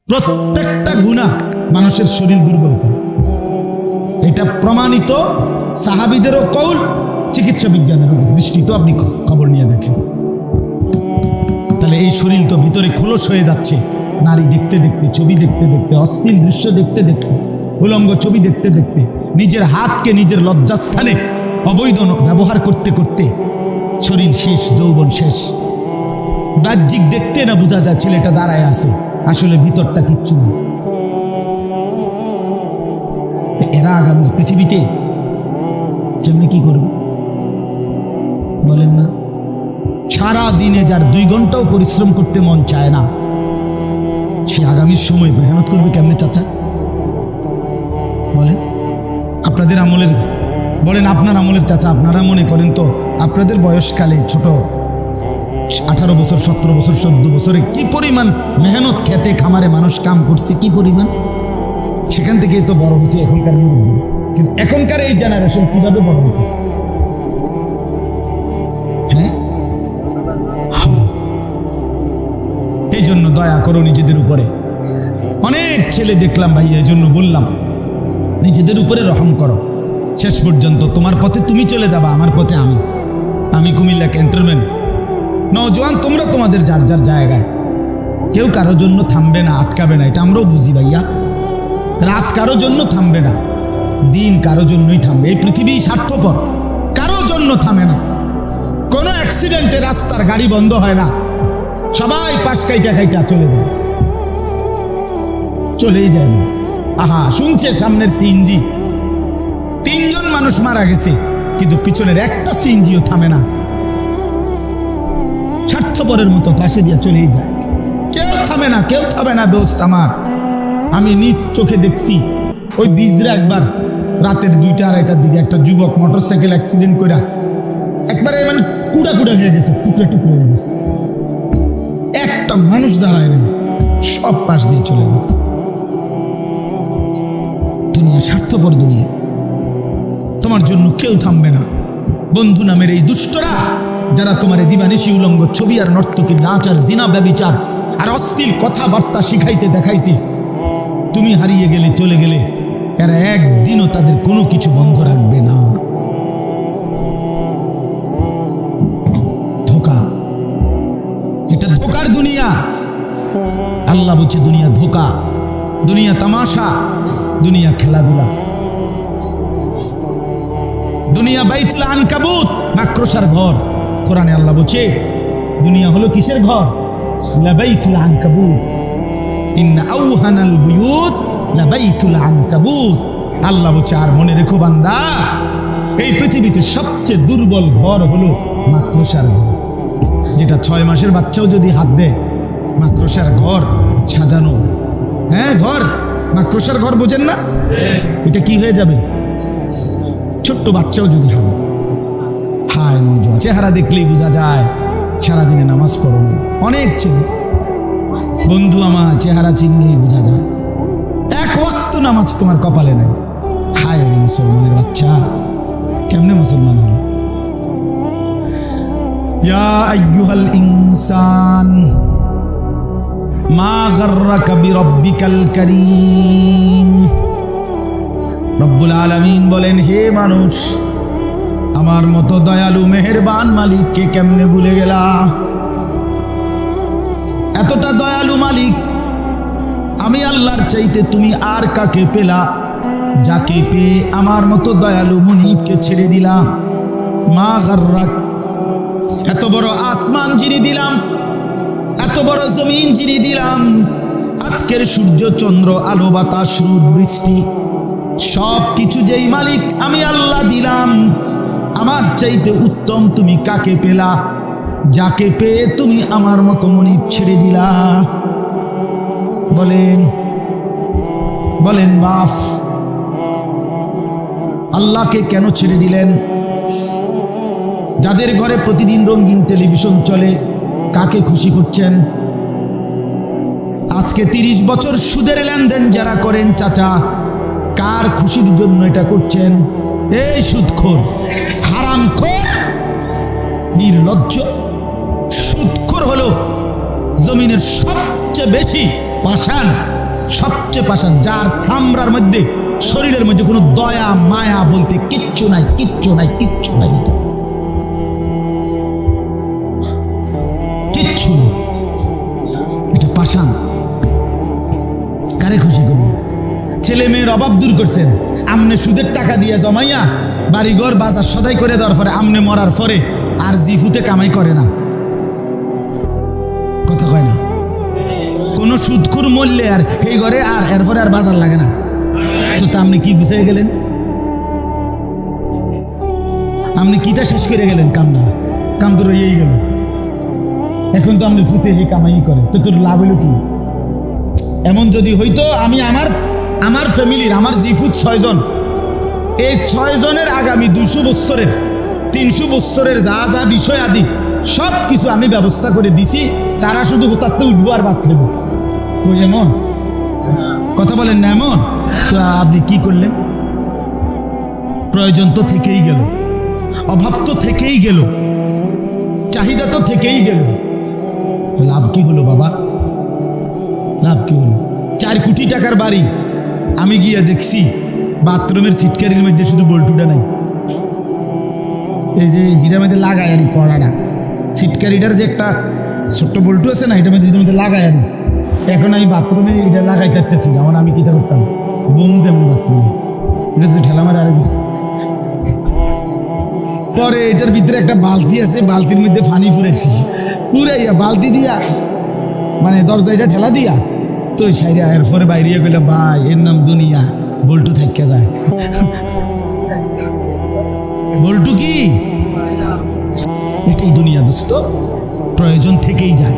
প্রত্যেকটা গুনাহ মানুষের শরীর দুর্বল করে। এটা প্রমাণিত সাহাবীদেরও কৌল, চিকিৎসা বিজ্ঞানের দৃষ্টি তো আপনি খবর নিয়ে দেখেন। তাহলে এই শরীর তো ভিতরে খোলস হয়ে যাচ্ছে নারী দেখতে দেখতে, ছবি দেখতে দেখতে, অশ্লীল দৃশ্য দেখতে দেখতে, উলঙ্গ ছবি দেখতে দেখতে, নিজের হাতকে নিজের লজ্জাস্থানে অবৈধ ব্যবহার করতে করতে শরীর শেষ, যৌবন শেষ। বাহ্যিক দেখতে না বোঝা যায় ছেলেটা দাঁড়ায় আছে, আসলে ভিতরটা কিচ্ছু নেই। এরা আগামীর পৃথিবীতে কেমনি কি করবে বলেন না? সারা দিনে যার 2 ঘন্টাও পরিশ্রম করতে মন চায় না, সে আগামীর সময় মেহনত করবে কেমনে চাচা বলেন? আপনাদের আমলের বলেন, আপনার আমলের চাচা, আপনারা মনে করেন তো আপনাদের বয়সকালে ছোট 18 বছর, 17 বছর, 14 বছরে কি পরিমাণ মেহনত খেতে খামারে মানুষ কাম করছে, কি পরিমাণ, সেখান থেকে তো বড় হয়েছে এখনকার মুরব্বী। কিন্তু এখনকার এই জেনারেশন কিভাবে বড় হইতেছে? হ্যাঁ, এই জন্য দয়া করো নিজেদের উপরে। অনেক ছেলে দেখলাম ভাই, এই জন্য বললাম নিজেদের উপরে রহম করো। শেষ পর্যন্ত তোমার পথে তুমি চলে যাবা, আমার পথে আমি কুমিল্লা ক্যান্টনমেন্ট। নওজোয়ান তোমরা তোমাদের যার যার জায়গায়, কেউ কারোর জন্য থামবে না, আটকাবে না, এটা আমরাও বুঝি ভাইয়া। রাত কারো জন্য থামবে না, দিন কারো জন্যই থামবে। এই পৃথিবী স্বার্থপর, কারো জন্য থামে না। কোনো অ্যাক্সিডেন্টে রাস্তার গাড়ি বন্ধ হয় না, সবাই পাশ কাইটা কাইটা চলেই যায়। আহা, শুনছে সামনের সিএনজি, 3 জন মানুষ মারা গেছে, কিন্তু পিছনের একটা সিএনজিও থামে না, স্বার্থপরের মতো পাশে দিয়ে চলেই যায়। কেউ থামে না দোস্ত আমার। আমি নিজ চোখে দেখছি, ওই বিজরা একবার রাতের 2টা-2:30টার দিকে একটা যুবক মোটরসাইকেল অ্যাক্সিডেন্ট করে একবারে মানে কুড়া হয়ে গেছে, টুকরা হয়ে গেছে। একটা মানুষ দাঁড়ায় না, সব পাশ দিয়ে চলে গেছে। দুনিয়া স্বার্থপর দুনিয়া, তোমার জন্য কেউ থামবে না। বন্ধু নামের এই দুষ্টরা যারা তোমার দিবানিশি উলঙ্গ ছবি আর নর্তকী নাচ আর জিনা ব্যভিচার আর অশ্লীল কথাবার্তা শিখাইছে, দেখাইছে, তুমি হারিয়ে গেলে, চলে গেলে, এরা একদিনও তাদের কোনো কিছু বন্ধ রাখবে না। ধোঁকা, এটা ধোঁকার দুনিয়া। আল্লাহ বলছে দুনিয়া ধোঁকা, দুনিয়া তামাশা, দুনিয়া খেলাধুলা, দুনিয়া বাইতুল আনকাবুত, মাকড়সার ঘর। কোরআনে আল্লাহ বলছে দুনিয়া হলো কিসের ঘর? লাবাইতুল আনকাবুত, ইন্না আওহানাল বুয়ুত লাবাইতুল আনকাবুত। আল্লাহ বলছে আর মনে রেখো বান্দা, এই পৃথিবীতে সবচেয়ে দুর্বল ঘর হলো মাকড়সার ঘর। যেটা 6 মাসের বাচ্চাও যদি হাত দেয়, মাকড়সার ঘর সাজানো, হ্যাঁ ঘর, মাকড়সার ঘর বোঝেন না? এটা কি হয়ে যাবে? ছোট্ট বাচ্চাও যদি হাত দেয়। হায় নওজোয়ান, চেহারা দেখলেই বোঝা যায় সারাদিনে নামাজ পড়ো না। অনেক ছেলে বন্ধু আমার, চেহারা চিনলেই বোঝা যায় 1 ওয়াক্ত নামাজ তোমার কপালে নেই। হায় রে মুসলমানের বাচ্চা, কেমনে মুসলমান হল? ইয়া আইয়ুহাল ইনসান মা গাররাকা বিরাব্বিকাল কারীম। রব্বুল আলামিন বলেন, হে মানুষ, আমার মতো দয়ালু মেহেরবান মালিককে কেমনে ভুলে গেলা? এতটা দয়ালু মালিক আমি আল্লাহর চাইতে তুমি আর কাকে পেলা, যাকে পেয়ে আমার মতো দয়ালু মুনিবকে ছেড়ে দিলা? মা গাররাক, এত বড় আসমান যিনি দিলাম, এত বড় জমিন যিনি দিলাম, আজকের সূর্য চন্দ্র আলো বাতাস রোদ বৃষ্টি সব কিছু যেই মালিক আমি আল্লাহ দিলাম, আমার চাইতে উত্তম তুমি কাকে পেলা, যাকে পেয়ে তুমি আমার মতো মুনিব ছেড়ে দিলা? বলেন বলেন বাপ, আল্লাহকে কেন ছেড়ে দিলেন? যাদের ঘরে প্রতিদিন রঙিন টেলিভিশন চলে, কাকে খুশি করছেন? আজকে 30 বছর সুদের লেনদেন যারা করেন চাচা, কার খুশির জন্য এটা করছেন? এই সুদখোর, হারামখোর, নির্লজ্জ। সুদখোর হলো জমিনের সবচেয়ে বেশি পাষাণ সবচেয়ে পাষাণ, যার চামড়ার মধ্যে, শরীরের মধ্যে কোনো দয়া মায়া বলতে কিচ্ছু নাই, কিচ্ছু নাই, কিচ্ছু নাই, কিচ্ছু নেই। এটা পাষাণ। কারে খুশি করবেন? ছেলে মেয়ের অভাব দূর করছেন, আমনে সুদের টাকা দিয়ে জমাইয়া বাড়িঘর বাজার সদাই করে দেওয়ার পরে আমনে মরার পরে আর জিফুতে কামাই করে না, কথা কয় না। কোন সুদখোর মরলে আর এই ঘরে আর এরপরে আর বাজার লাগে না, তো তা আপনি কি গুছিয়ে গেলেন? আপনি কিটা শেষ করে গেলেন? কাম তো রয়েই গেল। এখন তো আপনি ফুতে হে কামাই করে, তো তোর লাভ হইল কি? এমন যদি হইতো আমি আমার ফ্যামিলির, আমার জিফুত 6 জন, এই 6 জনের আগামী 200 বৎসরের 300 বৎসরের যা যা বিষয় আদি সব কিছু আমি ব্যবস্থা করে দিছি, তারা শুধু হতাতে উঠবো আর বাদ নেব। ওই এমন কথা বলেন না? এমন তো আপনি কি করলেন? প্রয়োজন তো থেকেই গেল, অভাব তো থেকেই গেল, চাহিদা তো থেকেই গেল। লাভ কি হলো বাবা? লাভ কি হলো? 4 কোটি টাকার বাড়ি, আমি গিয়ে দেখছি বাথরুমের সিটকারির মধ্যে শুধু বল্টুটা নাই, এই যে যেটার মধ্যে লাগায় আর কড়াটা, সিটকারিটার যে একটা ছোট্ট বল্টু আছে না, এটার মধ্যে লাগায় আর। এখন আমি বাথরুমে এটা লাগাই থাকতেছি না, আমি কিতা করতাম, বোম তেমনি বাথরুমে এটা যদি ঠেলা মারে আরে। পরে এটার ভিতরে একটা বালতি আছে, বালতির মধ্যে পানি ফুরাইছি, পুরাইয়া বালতি দিয়া মানে দরজা এটা ঠেলা দিয়া তো সাইরে এরপরে বাইরে গেলাম, ভাই এর নাম দুনিয়া, বল্টু থাইকা যায়। বল্টু কি? এটাই দুনিয়া দোস্ত, প্রয়োজন থেকেই যায়,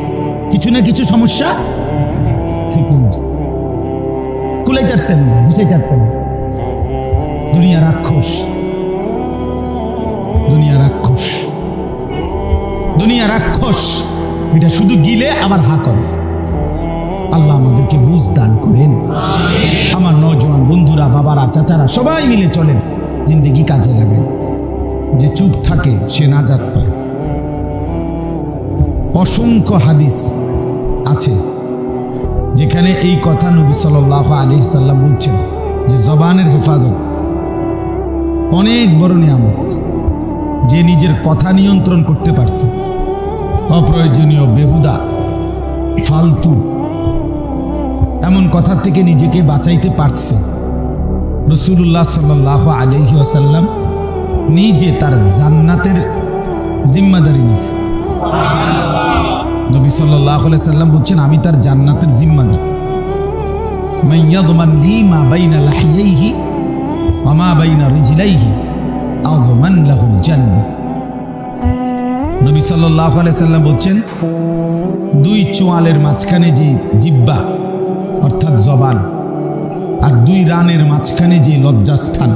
কিছু না কিছু সমস্যা থেকেই যায়। কুলাই চারতেন না, বুঝাই চারতেন না। দুনিয়া রাক্ষস, দুনিয়া রাক্ষস, দুনিয়া রাক্ষস। এটা শুধু গিলে আবার হা করে। আল্লাহ আমাদেরকে বুঝ দান করেন। আমার নওজোয়ান বন্ধুরা, বাবারা, চাচারা সবাই মিলে চলেন, জিন্দেগি কাজে লাগেন। যে চুপ থাকে সে নাজাত পায়। অসংখ্য হাদিস আছে যেখানে এই কথা নবী সাল্লাল্লাহু আলাইহি সাল্লাম বলছেন যে জবানের হেফাজত অনেক বড় নিয়ামত। যে নিজের কথা নিয়ন্ত্রণ করতে পারছে, অপ্রয়োজনীয়, বেহুদা, ফালতু এমন কথা থেকে নিজেকে বাঁচাইতে পারছে, রাসূলুল্লাহ সাল্লাল্লাহু আলাইহি ওয়াসাল্লাম নিজে তার জান্নাতের জিম্মাদারি নিছে। নবী সাল্লাল্লাহু আলাইহি সাল্লাম বলছেন, আমি তার জান্নাতের জিম্মাদার। মান ইয়াদমান লি মা বাইনা লাহিয়াইহি ওয়া মা বাইনা রিজলাইহি আযমান লাহুল জান্নাহ। নবী সাল্লাল্লাহু আলাইহি সাল্লাম বলছেন, 2 চোয়ালের মাঝখানে যে জিহ্বা অর্থাৎ জবান, আর 2 রানের মাঝখানে যে লজ্জাস্থান,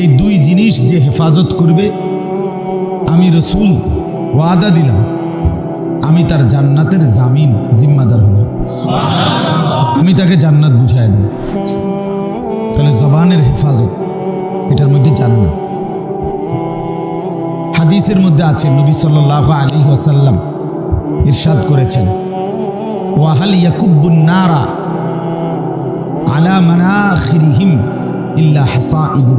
এই 2 জিনিস যে হেফাজত করবে, আমি রাসূল ওয়াদা দিলাম আমি তার জান্নাতের জামিন, জিম্মাদার হব। আমি তাকে জান্নাত বুঝাই দেব। তাহলে জবানের হেফাজত, এটার মধ্যে জান্নাত। হাদিসের মধ্যে আছে নবী সাল্লাল্লাহু আলাইহি ওয়াসাল্লাম ইরশাদ করেছেন, ওয়াহাল ইয়াকুব্বুন নারা আলা মানাখিরিহিম ইল্লা হাসাইদু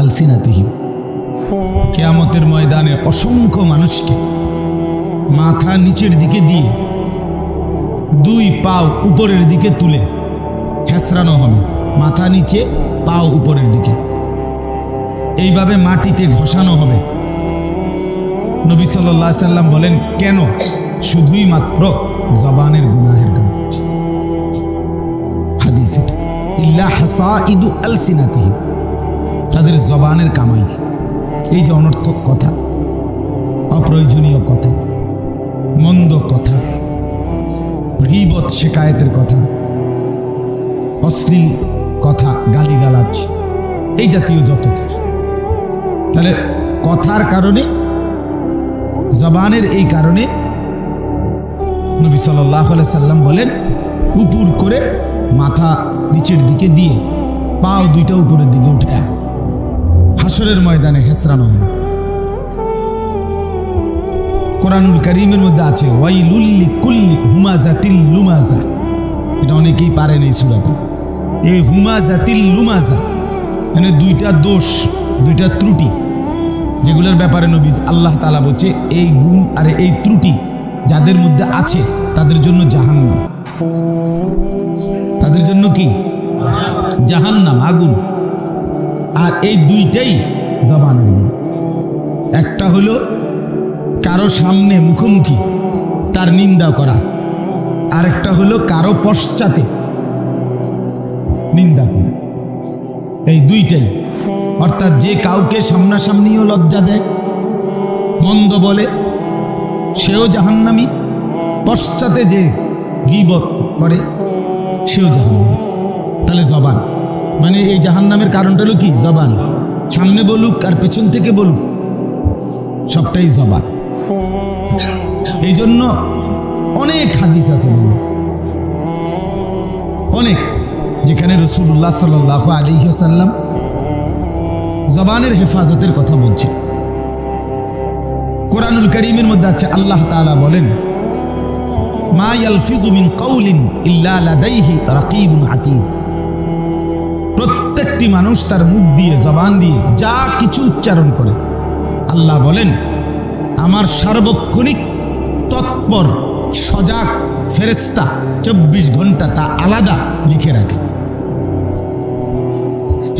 আলসিনাতিহিম। কিয়ামতের ময়দানে অসংখ্য মানুষকে মাথা নিচের দিকে দিয়ে 2 পাও উপরের দিকে তুলে হেসরানো হবে। মাথা নিচে, পাও উপরের দিকে, এইভাবে মাটিতে ঘষানো হবে। নবী সাল্লাল্লাহু আলাইহি সাল্লাম বলেন, কেন? শুধুই মাত্র জবানের গুনাহের কারণে। হাদিস এটা, ইল্লা হাসাইদু আলসিনাতিহিম, তাদের জবানের কামাই। এই যে অনর্থক কথা, অপ্রয়োজনীয় কথা, মন্দ কথা, গীবত শিকায়েতের কথা, অশ্লীল কথা, গালিগালাজ, এই জাতীয় যত কিছু। তাহলে কথার কারণে, জবানের এই কারণে নবী সাল্লাল্লাহু আলাইহি সাল্লাম বলেন, উপর করে মাথা নিচের দিকে দিয়ে পাও 2টা উপরের দিকে উঠে হাসরের ময়দানে হেসরানো হবে। কোরআনুল কারীমের মধ্যে আছে, ওয়াইলুল লিকুল্লি হুমাযাতিল লুমাযা, এটা অনেকেই পারেন এই সূরাটা। এই হুমাজাতিল লুমাজা মানে দুইটা দোষ, দুইটা ত্রুটি, যেগুলোর ব্যাপারে নবী আল্লাহ তাআলা বলছে এই গুণ আর এই ত্রুটি যাদের মধ্যে আছে তাদের জন্য জাহান্নাম। তাদের জন্য কি? জাহান্নাম, আগুন। আর এই দুইটাই জবানের গুণ। একটা হলো কারো সামনে মুখোমুখি তার নিন্দা করা, আরেকটা হলো কারো পশ্চাতে নিন্দা করা। এই দুইটাই, অর্থাৎ যে কাউকে সামনাসামনিও লজ্জা দেয়, মন্দ বলে, সেও জাহান্নামী, পশ্চাতে যে গীবত করে সেও জাহান্নামী। তাহলে জবান মানে এই জাহান্নামের কারণটা হলো কি? জবান। সামনে বলুক আর পেছন থেকে বলুক, সবটাই জবান। এই জন্য অনেক হাদিস আছে, অনেক, যেখানে রাসূলুল্লাহ সাল্লাল্লাহু আলাইহি ওয়াসাল্লাম জবানের হেফাজতের কথা বলছে। কোরআনুল কারীমের মধ্যে আছে, আল্লাহ তাআলা বলেন, মা ইয়ালফিজু মিন কাউলিন ইল্লা লাদাইহি রাকিবুন আতীদ। প্রত্যেকটি মানুষ তার মুখ দিয়ে, জবান দিয়ে যা কিছু উচ্চারণ করে, আল্লাহ বলেন আমার সার্বক্ষণিক তৎপর সজাগ ফেরেশতা 24 ঘন্টা তা আলাদা লিখে রাখে।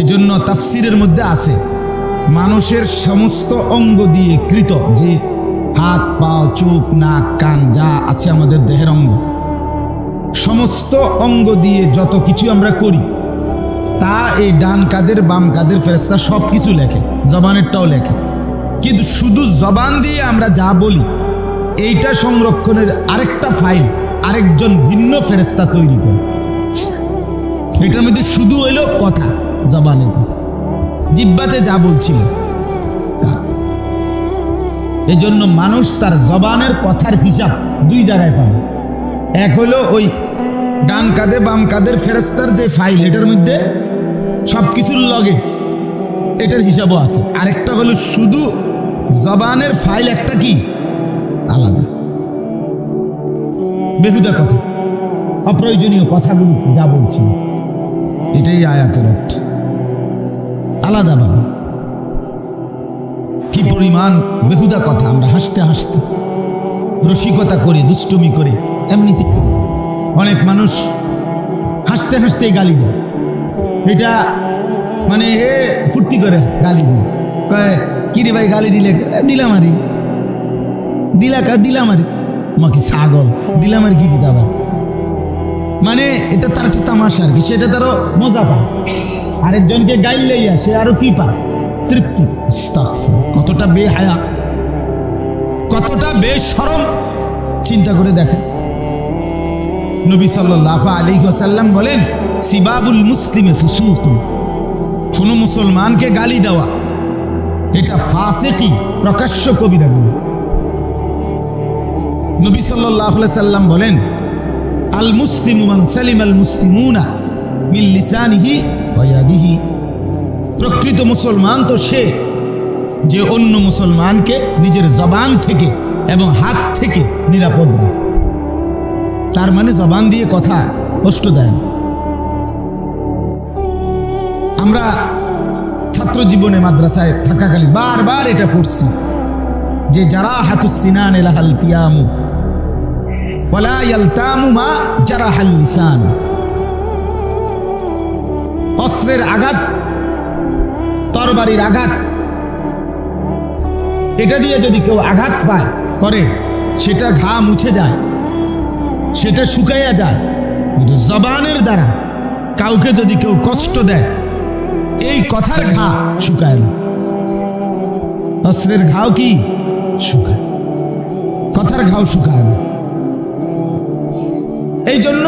এজন্য তাফসিরের মধ্যে আছে মানুষের সমস্ত অঙ্গ দিয়ে কৃত, যে হাত, পা, চোখ, নাক, কান যা আছে আমাদের দেহের অঙ্গ, সমস্ত অঙ্গ দিয়ে যত কিছু আমরা করি তা এই ডান কাদের বাম কাদের ফেরেশতা সব কিছু লেখে, জবানেরটাও লেখে। কিন্তু শুধু জবান দিয়ে আমরা যা বলি এইটা সংরক্ষণের আরেকটা ফাইল আরেকজন ভিন্ন ফেরেশতা তৈরি করে। এটার মধ্যে শুধু হইল কথা, জবানের কথা, জিহ্বাতে যা বলছিল তা। এই জন্য মানুষ তার জবানের কথার হিসাব দুই জায়গায় পাবে। এক হলো ওই ডান কাঁধে বাম কাঁধের ফেরেশতার যে ফাইল, এটার মধ্যে সব কিছুর লগে এটার হিসাবও আছে। আরেকটা হলো শুধু জবানের ফাইল একটা কি আলাদা, বেহুদা কথা, অপ্রয়োজনীয় কথাগুলো যা বলছি, এটাই আয়াতের অর্থ। আলাদাভাবে কি পরিমাণ বেহুদা কথা আমরা হাসতে হাসতে, রসিকতা করে, দুষ্টুমি করে, এমনিতে অনেক মানুষ হাসতে হাসতে গালি দেয়। এটা মানে হে ফুর্তি করে গালি দিয়ে কয়, কিরে ভাই গালি দিলে? দিলাম আরে, দিলাম আরে, আমাকে ছাগল দিলাম আর কি দিতে আবার, মানে এটা তার একটা তামাশা আর কি, সেটা তারও মজা পায়। আরেকজনকে গাইলেই সে আরো কি পায়? তৃপ্তি। কতটা বেহায়া, কতটা বেশরম, চিন্তা করে দেখেন। নবী সাল্লাল্লাহু আলাইহি ওয়াসাল্লাম বলেন, সিবাবুল মুসলিমে ফুসুকুন, কোনো মুসলমানকে গালি দেওয়া এটা ফাসিকি, প্রকাশ্য কবিরা গুনাহ। নবী সাল্লাল্লাহু আলাইহি ওয়াসাল্লাম বলেন, আল মুসলিমু মান সালিমাল মুসলিমুনা মিন লিসানিহি ওয়া ইয়াদিহি। প্রকৃত মুসলমান তো সে যে অন্য মুসলমানকে নিজের জবান থেকে এবং হাত থেকে নিরাপদ রাখে। তার মানে জবান দিয়ে কথা কষ্ট দেয় না। আমরা ছাত্র জীবনে মাদ্রাসায় থাকাকালীন বারবার এটা পড়ছি যে জারাহাতুস সিনান লাহালতিয়ামু ওয়ালা ইয়ালতামু মা জারাহাল লিসান। অস্ত্রের আঘাত, তরবারির আঘাত, এটা দিয়ে যদি কেউ আঘাত পায় করে, সেটা ঘা মুছে যায়, সেটা শুকাইয়া যায়। কিন্তু জবানের দ্বারা কাউকে যদি কেউ কষ্ট দেয়, এই কথার ঘা শুকায় না। অস্ত্রের ঘাও কি শুকায়, কথার ঘাও শুকায় না। এই জন্য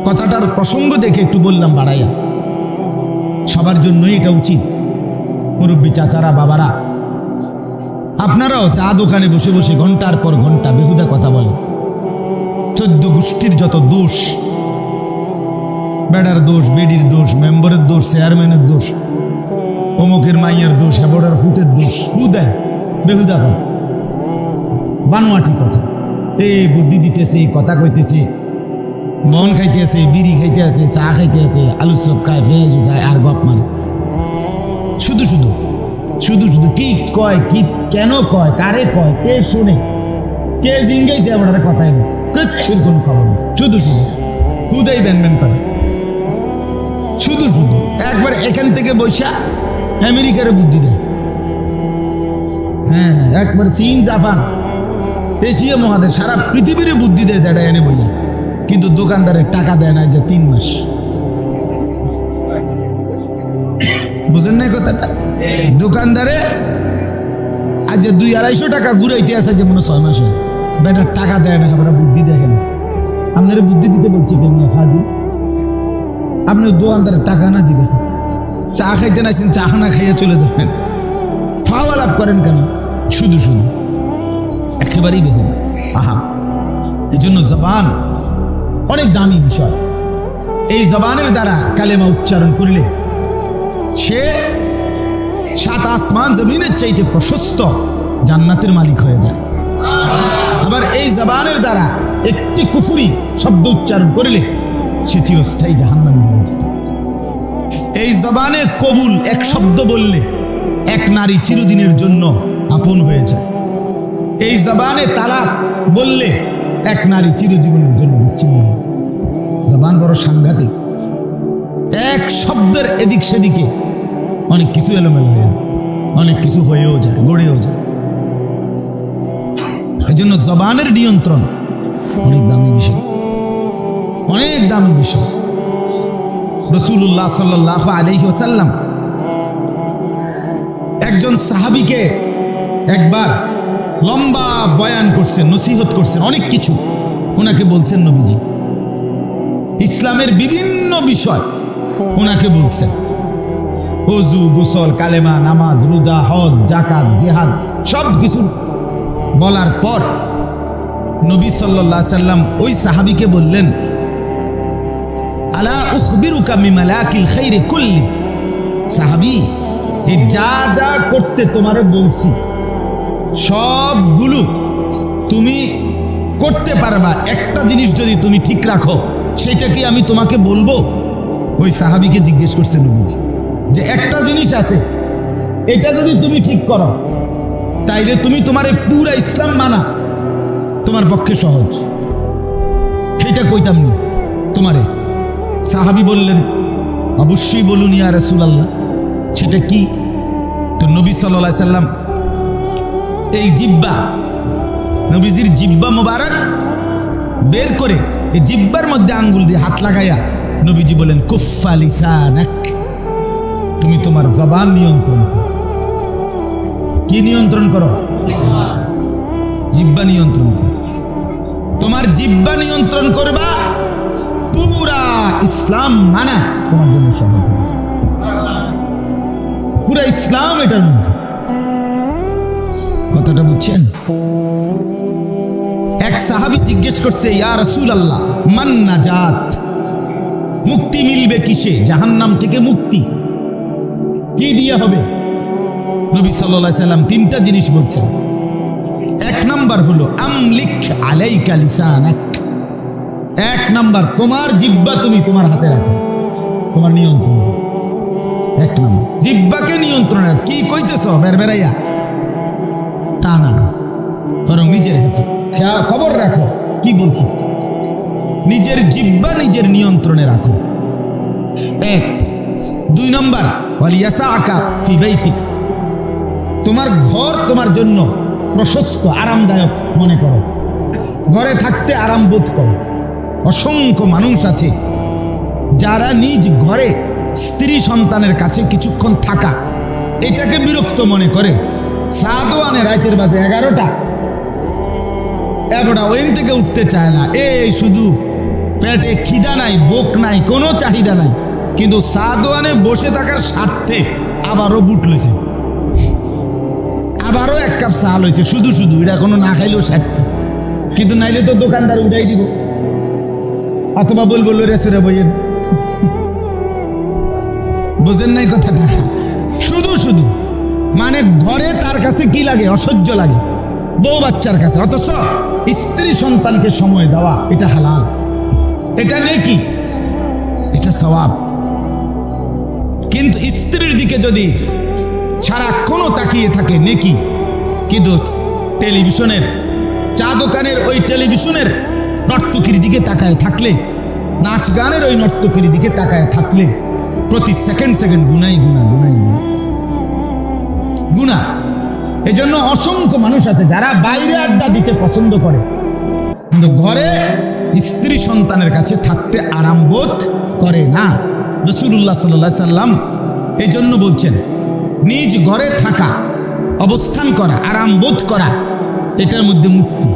কথাটার প্রসঙ্গ দেখে একটু বললাম বাড়াইয়া, সবার জন্যই এটা উচিত। মুরব্বী চাচারা, বাবারা, আপনারাও চা দোকানে বসে বসে ঘন্টার পর ঘন্টা বেহুদা কথা বলেন। 14 গোষ্ঠীর যত দোষ, বেড়ার দোষ, বেডির দোষ, মেম্বারের দোষ, চেয়ারম্যানের দোষ, অমুকের মাইয়ের দোষ, হেবড়ার ফুটের দোষ, দেয় বেহুদা কথা, বানোয়াটি কথা। বুদ্ধি দিতেছে, কথা কইতেছে, বন খাইতে আছে, বিড়ি খাইতে আছে, চা খাইতে আছে, আলুর চপ খায়, পেঁয়াজু খায়, আর গপ মারে। শুধু শুধু শুধু শুধু কি কয়, কি কেন কয়, কারে কয়, কে শুনে, কে জিঙ্গাইছে আপনার কথাই না, কিচ্ছুর কোনো খবর নেই। শুধু শুধু হুদাই ব্যান ব্যান করে, শুধু শুধু একবার এখান থেকে বৈশা আমেরিকার বুদ্ধি দেয়। হ্যাঁ, একবার চীন, জাপান, এশিয়া মহাদেশ, সারা পৃথিবীর বুদ্ধি দেয় যেটা এনে বইয়া, কিন্তু দোকানদারের টাকা দেয় না যে 3 মাস। বুঝেন না কথাটা? দোকানদারে আজ 200-250 টাকা ঘুরাইতে আছে যে মনে 6 মাস হয়, বেটার টাকা দেয় না, আমরা বুদ্ধি দেখেন। আপনারা বুদ্ধি দিতে বলছি কেমন ফাজিল? আপনি দোকানদারের টাকা না দিবেন, চা খাইতে নাইছেন, চা না খাইয়া চলে যাবেন, ফাওয়া লাভ করেন কেন? শুধু শুধু একেবারেই বেহুন। আহা, এই জন্য জবান অনেক দামি বিষয়। এই জবানের দ্বারা কালেমা উচ্চারণ করলে সে 7 আসমান জমিনের চাইতে প্রশস্ত জান্নাতের মালিক হয়ে যায়। আবার এই জবানের দ্বারা একটি কুফরি শব্দ উচ্চারণ করলে সে চিরস্থায়ী জাহান্নামী হয়ে যায়। এই জবানের কবুল এক শব্দ বললে এক নারী চিরদিনের জন্য আপন হয়ে যায়। এই জবানে তালাক বললে এক নারী চিরজীবনের জন্য বিচ্ছিন্ন হয়। জবান বড় সাংঘাতিক। এক শব্দের এদিক সেদিকে অনেক কিছু এলোমেলো হয়ে যায়, অনেক কিছু হয়েও যায়, গড়েও যায়। এই জন্য জবানের নিয়ন্ত্রণ অনেক দামি বিষয়, অনেক দামি বিষয়। রাসূলুল্লাহ সাল্লাল্লাহু আলাইহি ওয়াসাল্লাম একজন সাহাবীকে একবার লম্বা বয়ান করছেন, নসিহত করছেন, অনেক কিছু ওনাকে বলছেন নবীজি। ইসলামের বিভিন্ন বিষয় ওনাকে বলছেন, ওযু, গোসল, কালেমা, নামাজ, রোজা, হজ, যাকাত, জিহাদ, সব কিছু বলার পর নবী সাল্লাল্লাহু আলাইহি সাল্লাম ওই সাহাবীকে বললেন, আলা উখবিরুকা মিমালাকিল খাইরি কুল্লি। সাহাবী, এই যা যা করতে তোমারে বলছি সবগুলো তুমি করতে পারবা, একটা জিনিস যদি তুমি ঠিক রাখো সেটা কি আমি তোমাকে বলবো? ওই সাহাবীকে জিজ্ঞেস করছে নবীজি যে একটা জিনিস আছে, এটা যদি তুমি ঠিক করো তাইলে তুমি তোমার পুরা ইসলাম মানা তোমার পক্ষে সহজ। সেটা কইতাম না তোমারে। সাহাবী বললেন, অবশ্যই বলুন ইয়া রাসূলুল্লাহ, সেটা কি? তো নবী সাল্লাল্লাহু আলাইহি সাল্লাম এই জিহ্বা, নবীজির জিহ্বা মোবারক বের করে এই জিহ্বার মধ্যে আঙ্গুল দিয়ে হাত লাগাইয়া নবীজি বলেন, কুফা লিসানাক, তুমি তোমার জবান নিয়ন্ত্রণ করো। কি নিয়ন্ত্রণ করো? জিহ্বা নিয়ন্ত্রণ করো। তোমার জিহ্বা নিয়ন্ত্রণ করবা, পুরা ইসলাম মানা তোমার জন্য সহজ হবে। পুরা ইসলাম এটার মধ্যে। কথাটা বুঝছেন? এক সাহাবী জিজ্ঞেস করছে, ইয়া রাসূলুল্লাহ, মান নাজাত, মুক্তি মিলবে কিসে? জাহান্নাম থেকে মুক্তি কি দিয়ে হবে? নবী সাল্লাল্লাহু আলাইহি সাল্লাম 3টা জিনিস বলছেন। 1 নাম্বার হলো আমলিক আলাইকা লিসানাক। 1 নাম্বার, তোমার জিহ্বা তুমি তোমার হাতে রাখো, তোমার নিয়ন্ত্রণ। 1 নাম্বার জিহ্বাকে নিয়ন্ত্রণ। কি কইতেছ বেরবেরাইয়া তা না, বরং নিজের খবর রাখো কি বলতেছ। নিজের জিহ্বা নিজের নিয়ন্ত্রণে রাখো। 1। 2 নাম্বার, ওয়ালিয়াসাকা ফি বাইতিক, তোমার ঘর তোমার জন্য প্রশস্ত আরামদায়ক মনে করো, ঘরে থাকতে আরাম বোধ করো। অসংখ্য মানুষ আছে যারা নিজ ঘরে স্ত্রী সন্তানের কাছে কিছুক্ষণ থাকা এটাকে বিরক্ত মনে করে। সাদও আনে রাতের বাজে 11টা, এবারটা ওইন থেকে উঠতে চায় না। এই শুধু পেটে খিদা নাই, বোক নাই, কোনো চাহিদা নাই, কিন্তু সাদওয়ানে বসে থাকার স্বার্থে আবারও বুট লইছে, আবারও 1 কাপ চা লইছে, শুধু শুধু। এটা কোনো না খাইলেও স্বার্থ, কিন্তু নাইলে তো দোকানদার উঠাই দিব, অথবা বলবো রেসুরে বইয়ের। বুঝেন নাই কথাটা? শুধু শুধু মানে ঘরে তার কাছে কি লাগে? অসহ্য লাগে বউ বাচ্চার কাছে, অথচ স্ত্রী সন্তানকে সময় দেওয়া এটা হালাল। এটা নেকি, এটা সওয়াব। কিন্তু স্ত্রীর দিকে যদি সারাক্ষণও তাকিয়ে থাকে নেকি, কিন্তু টেলিভিশনের, চা দোকানের ওই টেলিভিশনের নর্তকীর দিকে তাকায় থাকলে, নাচ গানের ওই নর্তকীর দিকে তাকায় থাকলে প্রতি সেকেন্ড সেকেন্ড গুনাই গুণা গুনাই গুণা। এই জন্য অসংখ্য মানুষ আছে যারা বাইরে আড্ডা দিতে পছন্দ করে, কিন্তু ঘরে স্ত্রী সন্তানের কাছে থাকতে আরাম বোধ করে না। রাসূলুল্লাহ সাল্লাল্লাহু আলাইহি সাল্লাম এই জন্য বলছেন, নিজ ঘরে থাকা, অবস্থান করা, আরাম বোধ করা, এটার মধ্যে মুক্তি,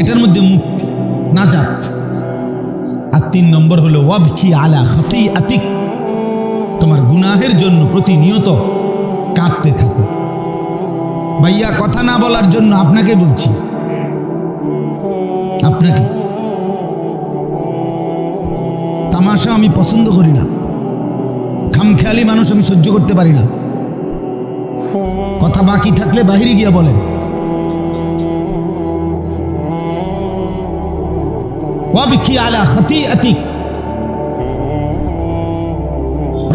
এটার মধ্যে মুক্তি, নাজাত। আর 3 নম্বর হলো ওয়াবকি আলা খাতিআতিক, তোমার গুনাহের জন্য প্রতিনিয়ত কাঁদতে থাকো। ভাইয়া, কথা না বলার জন্য আপনাকে বলছি, আপনাকে। তামাশা আমি পছন্দ করি না, খামখেয়ালি মানুষ আমি সহ্য করতে পারি না। কথা বাকি থাকলে বাহিরে গিয়া বলেন। ওয়াবকি আলা খাতিআতিক,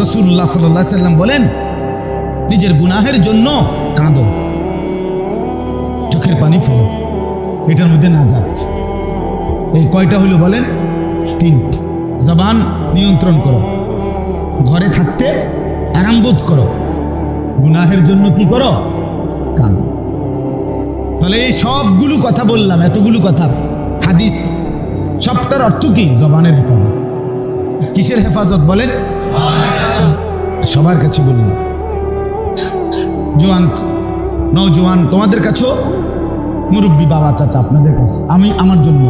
রাসূলুল্লাহ সাল্লাল্লাহু আলাইহি সাল্লাম বলেন, নিজের গুনাহের জন্য কাঁদো, চোখের পানি ফেলো, এটার মধ্যে নাজাত। এই কয়টা হইল বলেন? 3টি। জবান নিয়ন্ত্রণ করো, ঘরে থাকতে আরাম বোধ করো, গুনাহের জন্য কি করো? কাঁদো। তাহলে এই সবগুলো কথা বললাম, এতগুলো কথা হাদিস, সবটার অর্থ কি? জবানের হেফাজত। কিসের হেফাজত বলেন? সবার কাছে বললাম, জোয়ান নওজোয়ান তোমাদের কাছেও, মুরব্বী বাবা চাচা আপনাদের কাছে, আমি আমার জন্য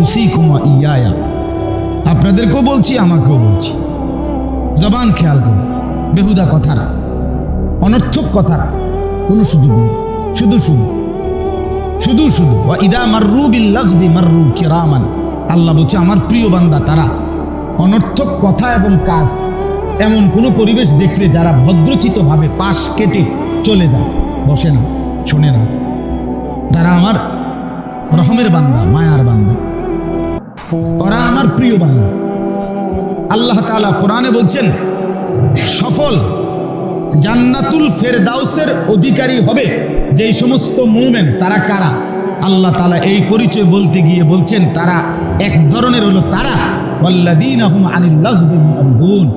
উসিকুমা ইয়ায়া, আপনাদেরকেও বলছি, আমাকেও বলছি, জবান খেয়াল করুন। বেহুদা কথার, অনর্থক কথার কোনো সুযোগ নেই, শুধু শুধু শুধু শুধু। ওয়া ইদা মাররু বিল লাগযি মাররু কিরামান, আল্লাহ বলছে আমার প্রিয় বান্দা তারা অনর্থক কথা এবং কাজ, এমন কোনো পরিবেশ দেখলে যারা ভদ্রচিত ভাবে পাশ কেটে চলে যায়, বসে না, শোনে না, তারা আমার রহমের বান্দা, মায়ার বান্দা, ওরা আমার প্রিয় বান্দা। আল্লাহ তাআলা কোরআনে বলছেন, সফল জান্নাতুল ফেরদাউসের অধিকারী হবে যেই সমস্ত মুমিন, তারা কারা? আল্লাহ তাআলা এই পরিচয় বলতে গিয়ে বলছেন, তারা এক ধরনের হলো তারা ওয়াল্লাযীনা হুম আনিল লাগযি মু'রিদুন,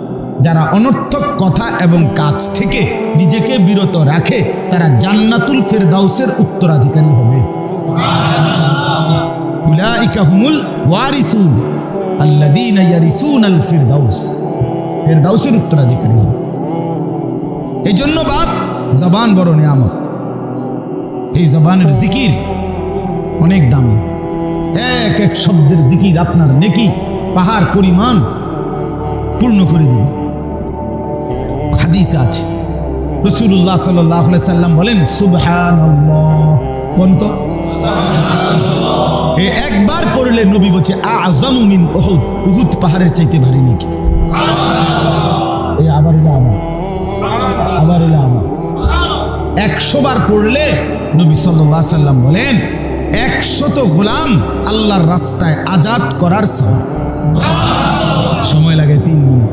যারা অনর্থক কথা এবং কাজ থেকে নিজেকে বিরত রাখে, তারা জান্নাতুল ফেরদাউসের উত্তরাধিকারী হবে। উলাইকা হুমুল ওয়ারিসুন আল্লাযীনা ইয়ারিসুনাল ফিরদাউস, ফেরদাউসের উত্তরাধিকারী হবে। এই জন্য বাপ, জবান বড় নিয়ামত। এই জবানের জিকির অনেক দামি, এক এক শব্দের জিকির আপনার নেকি পাহাড় পরিমাণ পূর্ণ করে দিবে। হাদিসে আছে, রাসূলুল্লাহ সাল্লাল্লাহু আলাইহি সাল্লাম বলেন, সুবহানাল্লাহ, বন্ত এই একবার পড়লে নবী বলছে, আযমু মিন উহুদ, উহুদ পাহাড়ের চাইতে ভারী নাকি। এই আবার এলো আমার, আবার এলো আমার। 100 বার পড়লে নবী সাল্লাল্লাহু আলাইহি সাল্লাম বলেন, 100 গোলাম আল্লাহর রাস্তায় আজাদ করার সওয়াব। সময় লাগে 3 মিনিট,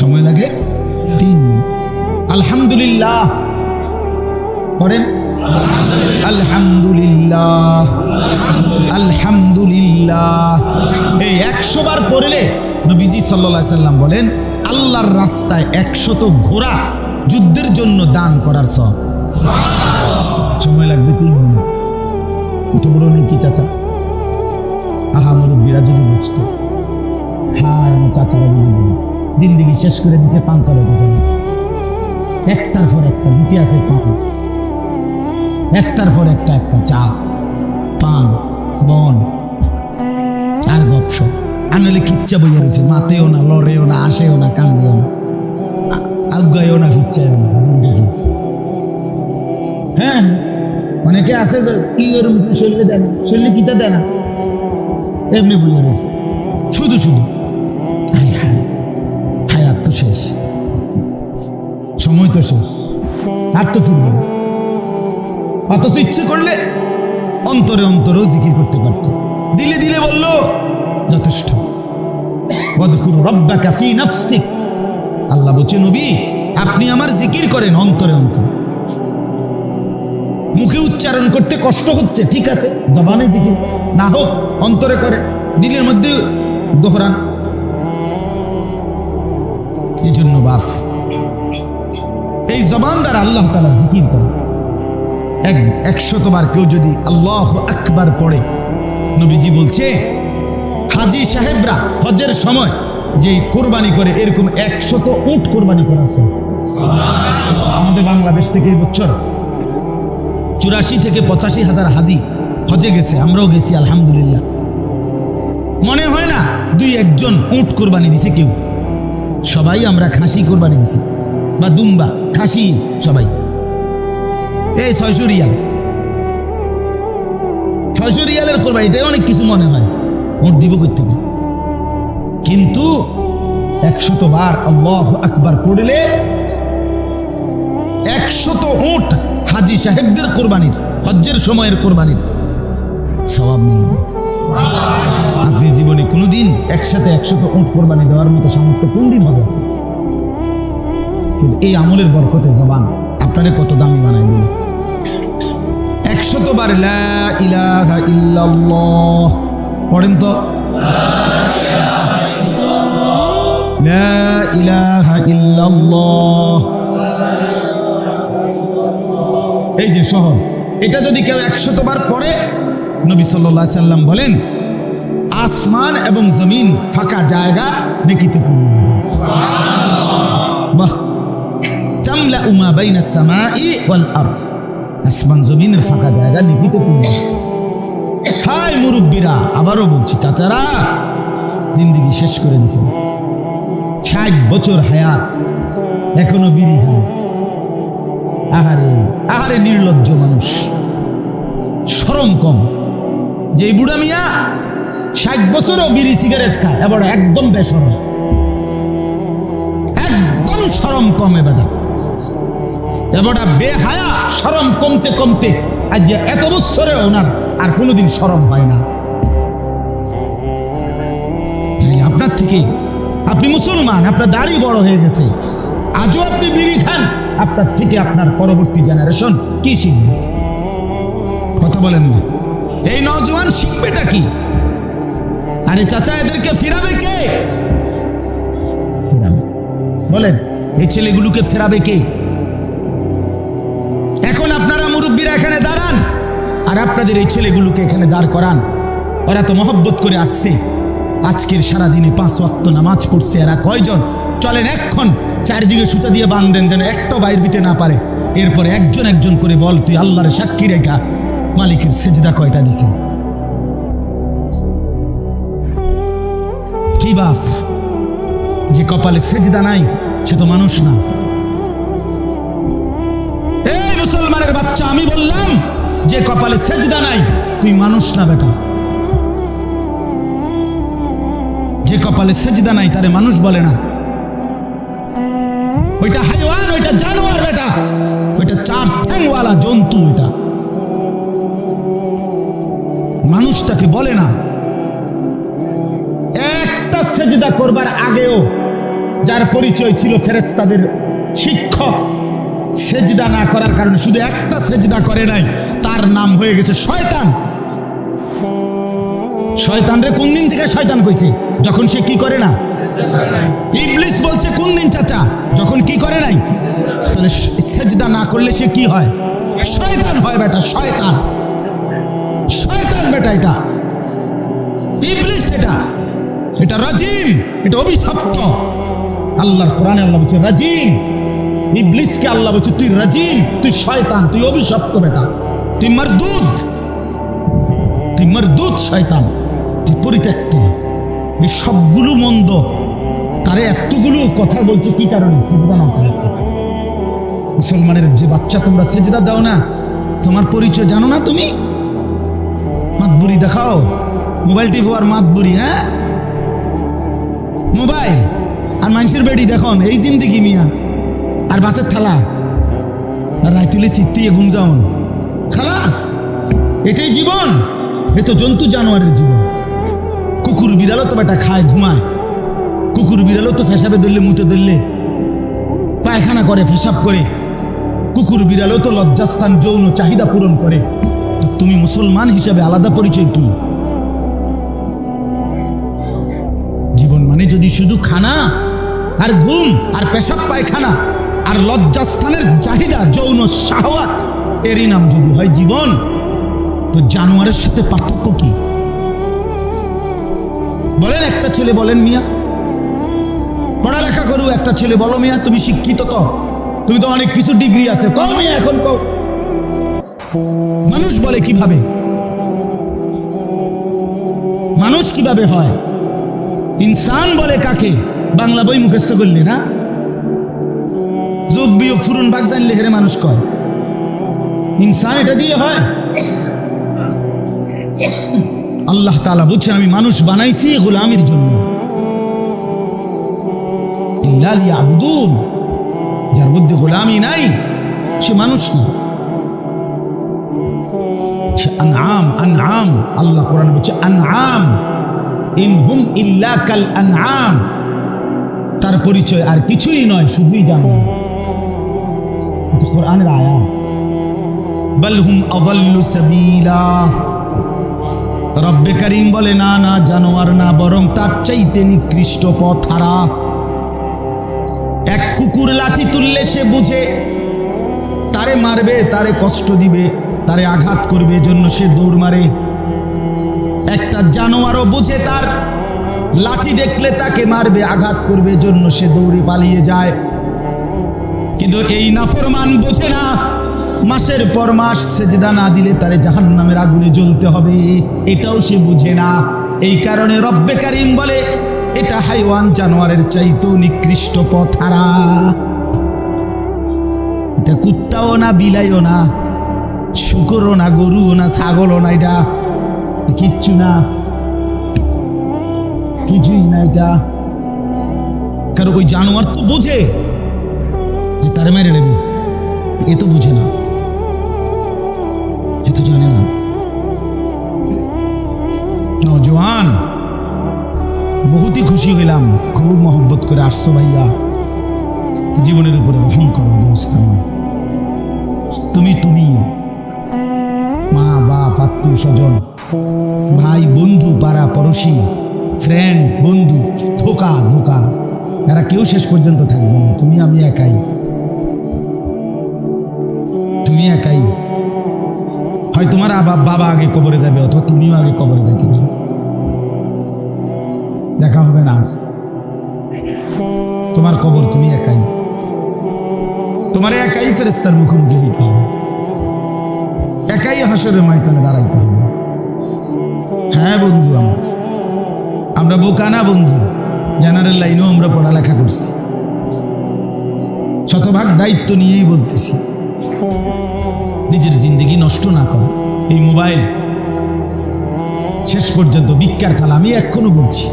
সময় লাগে 3 মিনিট। আলহামদুলিল্লাহ পড়েন, আলহামদুলিল্লাহ, আলহামদুলিল্লাহ। এই 100 বার পড়লে নবীজি সাল্লাল্লাহু আলাইহি সাল্লাম বলেন, আল্লাহর রাস্তায় 100 ঘোড়া যুদ্ধের জন্য দান করার সওয়াব। সময় লাগবে 3 মিনিট। কত বড় নেকি চাচা! আহা, মুরব্বীরা যদি বুঝতো। হ্যাঁ, আমার চাচারা বলি জিন্দিগি শেষ করে দিচ্ছে পাঞ্চারের কথা, একটার পর একটা দিতে আছে পান, একটার পর একটা, একটা চা, পান, বন আর গপসপ। আনলে কিচ্ছা বইয়া রয়েছে, মাতেও না, লড়েও না, আসেও না, কান্দেও না, আজ্ঞায়ও না, ফিচ্ছায়ও না। হ্যাঁ, অনেকে আছে কি ওরম শরীরে দেয় না, শরীরে কিতা দেয় না, এমনি বইয়া রয়েছে শুধু শুধু। হায়াত তো শেষ, সময় তো শেষ, আর তো ফিরবে না। অথচ ইচ্ছে করলে অন্তরে অন্তরেও জিকির করতে পারত। দিলে দিলে বলল যথেষ্ট। ওয়াযকুর রাব্বাকা ফী নাফসিক, আল্লাহ বলছে নবী আপনি আমার জিকির করেন অন্তরে অন্তরে। মুখে উচ্চারণ করতে কষ্ট হচ্ছে, ঠিক আছে, জবানে জিকির না হোক অন্তরে করে, দিলের মধ্যে দোহরান। এই জন্য বাপ এই জবান দ্বারা আল্লাহ তাআলা জিকির করে। 100 বার কেউ যদি আল্লাহু আকবার পড়ে, নবীজি বলছে হাজী সাহেবরা হজের সময় যে কোরবানি করে এরকম 100 উট কোরবানি করা আছে। আমাদের বাংলাদেশ থেকে এই বছর 84 থেকে 85 হাজার হাজি হজে গেছে, আমরাও গেছি আলহামদুলিল্লাহ। মনে হয় না 2-1 উট কোরবানি দিছে কেউ, সবাই আমরা খাসি কোরবানি দিছি বা দুম্বা খাসি সবাই। এই 600 রিয়াল, 600 রিয়ালের কোরবানি, এটাই অনেক কিছু মনে হয়, উট দিব কই থেকে। কিন্তু 100 বার আল্লাহু আকবার পড়লে 100 উট হাজী সাহেবদের কোরবানির, হজ্জের সময়ের কোরবানির সওয়াব মিলবে। আপনি জীবনে কোনোদিন একসাথে 100 উট কোরবানি দেওয়ার মতো সামর্থ্য কোন দিন হবে? কিন্তু এই আমলের বরকতে জবান আপনারে কত দামি বানাই দিল। 100 বার লা ইলাহা ইল্লাল্লাহ পড়েন তো, লা ইলাহা ইল্লাল্লাহ। এই যে সহজ, এটা যদি কেউ 100 বার পড়ে, নবী সাল্লাল্লাহু আলাইহি সাল্লাম বলেন আসমান এবং জমিন ফাঁকা জায়গা নেকিতে পূর্ণ হয়ে যাবে। বাহ, তামলাউ মা বাইনাস সামাই ওয়াল আরদ, আসমান জমিনের ফাঁকা জায়গা নেকিতে পূর্ণ। হাই মুরব্বীরা, আবারও বলছি চাচারা, জিন্দেগি শেষ করে দিয়েছেন, 60 বছর হায়াত, এখনো বিড়ি খান। আহারে আহারে নির্লজ্জ মানুষ, শরম কম। যে বুড়া মিয়া 60 বছরও বিড়ি সিগারেট খায়, এবার একদম বেশরম, একদম শরম কম। এবার বেহায়া, শরম কমতে কমতে আজ এত বছরে ওনার আর কোনোদিন শরম হয় না। আপনার থেকে, আপনি মুসলমান, আপনার দাড়ি বড় হয়ে গেছে, আজও আপনি বিড়ি খান, আপনার থেকে আপনার পরবর্তী জেনারেশন কি শিখবে? কথা বলেন না। এই নওজোয়ান শিখবেটা কি? আরে চাচা, এদেরকে ফেরাবে কে? বলেন, এই ছেলেগুলোকে ফেরাবে কে? এখন আপনারা মুরব্বীরা এখানে দাঁড়ান আর আপনাদের এই ছেলেগুলোকে এখানে দাঁড় করান। ওরা তো মহব্বত করে আসছে, আজকের সারাদিনে 5 ওয়াক্ত নামাজ পড়ছে। এরা কয়জন? চলেন এখন চারিদিকে সুতা দিয়ে বাঁধেন যেন একটা বাইর দিতে না পারে। এরপরে একজন একজন করে বল, তুই আল্লাহর সাক্ষী রেখা মালিকের সেজদা কয়টা দিছে? কি বাপ, যে কপালে সেজদা নাই সে তো মানুষ না। এই মুসলমানের বাচ্চা, আমি বললাম যে কপালে সেজদা নাই তুই মানুষ না বেটা। যে কপালে সেজদা নাই তারে মানুষ বলে না, ওইটা হাইওয়ান, ওইটা জানোয়ার বেটা, ওইটা 4 ঠ্যাংওয়ালা জন্তু, ওইটা মানুষ তাকে বলে না। একটা সেজদা করবার আগেও যার পরিচয় ছিল ফেরেশতাদের শিক্ষক, সেজদা না করার কারণে শুধু একটা সেজদা করে নাই, তার নাম হয়ে গেছে শয়তান। শয়তান রে কোন দিন থেকে শয়তান কইছে? যখন সে কি করে না, ইবলিস বলছে কোন দিন চাচা? যখন কি করে নাই। তাহলে সেজদা না করলে সে কি হয়? শয়তান হয় বেটা, শয়তান, শয়তান বেটা, এটা ইবলিস, এটা রাজিম, এটা অভিশপ্ত। আল্লাহর কোরআনে আল্লাহ বলছে রাজিম, ইবলিসকে আল্লাহ বলছে তুই রাজিম, তুই শয়তান, তুই অভিশপ্ত বেটা, তুই মারদুদ শয়তান, তুই পরিত্যক্ত। এই সবগুলো মন্দ, তারে এতগুলো কথা বলছে কি কারণে? সেজদা না করে। মুসলমানের যে বাচ্চা, তোমরা সেজদা দাও না, তোমার পরিচয় জানো না? তুমি মাতবুরি দেখাও, মোবাইল টিভি আর মাতবুরি, হ্যাঁ মোবাইল আর মানুষের বেড়ি দেখুন, এই জিন্দিগি মিয়া। আর ভাতের থালা আর রাইতুলে চিত্তিয়ে ঘুম যাওন, খালাস, এটাই জীবন। এ তো জন্তু জানোয়ারের জীবন। কুকুর বিড়ালও তো বেটা খায়, ঘুমায়। কুকুর বিড়ালও তো ফেসাবে ধরলে, মুতে ধরলে পায়খানা করে, ফেসাব করে। কুকুর বিড়ালও তো লজ্জাস্থান, যৌন চাহিদা পূরণ করে। তো তুমি মুসলমান হিসাবে আলাদা পরিচয় কি? জীবন মানে যদি শুধু খানা আর ঘুম আর পেশাব পায়খানা আর লজ্জাস্থানের চাহিদা, যৌন শাহওয়াত, এরই নাম যদি হয় জীবন, তো জানোয়ারের সাথে পার্থক্য কি? বলেন একটা ছেলে, বলেন মিয়া, পড়ালেখা করু একটা ছেলে, বলো মিয়া তুমি শিক্ষিত, তো তুমি তো অনেক কিছু ডিগ্রি আছে, কও মিয়া এখন কও। মানুষ বলে কিভাবে? মানুষ কিভাবে হয়? ইনসান বলে কাকে? বাংলা বই মুখস্থ করলে না? যোগ বিয়োগ ফুরুন বাগ জানলে হেরে মানুষ কয়। ইনসান এটা দিয়ে হয়? আল্লাহ তাআলা বলছেন আমি মানুষ বানাইছি গোলামির জন্য। ইল্লা লিয়াবুদুন, যার মধ্যে গোলামি নাই সে মানুষ না। আনআম, আনআম, আল্লাহ কোরআন বলছে আনআম, ইনহুম ইল্লা কাল আনআম, তার পরিচয় আর কিছুই নয়, শুধুই জানোয়ার। এটা কোরআনের আয়াত। বাল হুম আযাল্লু সাবিলা, রব্বে কারীম বলে না না, জানোয়ার না, বরং তার চাইতে নিকৃষ্ট পথ হারা। এক কুকুর লাঠি তুললে সে বুঝে তারে মারবে, তারে কষ্ট দিবে, তারে আঘাত করবে, এজন্য সে দৌড় মারে। একটা জানোয়ারও বুঝে তার লাঠি দেখলে তাকে মারবে, আঘাত করবে, এজন্য সে দৌড়ে পালিয়ে যায়। কিন্তু এই নাফরমান বোঝে না মাসের পর মাস সেজদা না দিলে তারে জাহান্নামের আগুনে জ্বলতে হবে, এটাও সে বুঝে না। এই কারণে রব্বে কারীম বলে এটা হাইওয়ান, জানোয়ারের চাইতেও নিকৃষ্ট পথ হারা। এটা কুত্তাও না, বিলাইও না, শুকরও না, গরুও না, ছাগলও না, এটা কিচ্ছু না, কিছুই না এটা। কারণ ওই জানোয়ার তো বোঝে যে তারে মেরে নেবে, এ তো বুঝে না, এ তো জানে না। নওজোয়ান, বহুতই খুশি হইলাম, খুব মহব্বত করে আসছো ভাইয়া, জীবনের উপরে রহম করো দোস্ত আমার। তুমি মা বাপ, আত্মীয় স্বজন, ভাই বন্ধু, পাড়া পড়োশি, ফ্রেন্ড, বন্ধু, ধোকা, এরা কেউ শেষ পর্যন্ত থাকবে না। তুমি আমি একাই, তুমি একাই। হয় তোমার বাবা আগে কবরে যাবে, অথবা তুমিও আগে কবরে যাইতে পারো, দেখা হবে না। তোমার কবর তুমি একাই, তোমার একাই ফেরেশতার মুখোমুখি হইতে হবে, একাই হাসরের ময়দানে দাঁড়াইতে হবে। হ্যাঁ বন্ধু, আমরা বোকা না বন্ধু, জেনারেল লাইনেও আমরা পড়ালেখা করছি, শতভাগ দায়িত্ব নিয়েই বলতেছি, নিজের জিন্দগি নষ্ট না করো। এই মোবাইল শেষ পর্যন্ত ভিক্ষার থালা, আমি এখনো বলছি,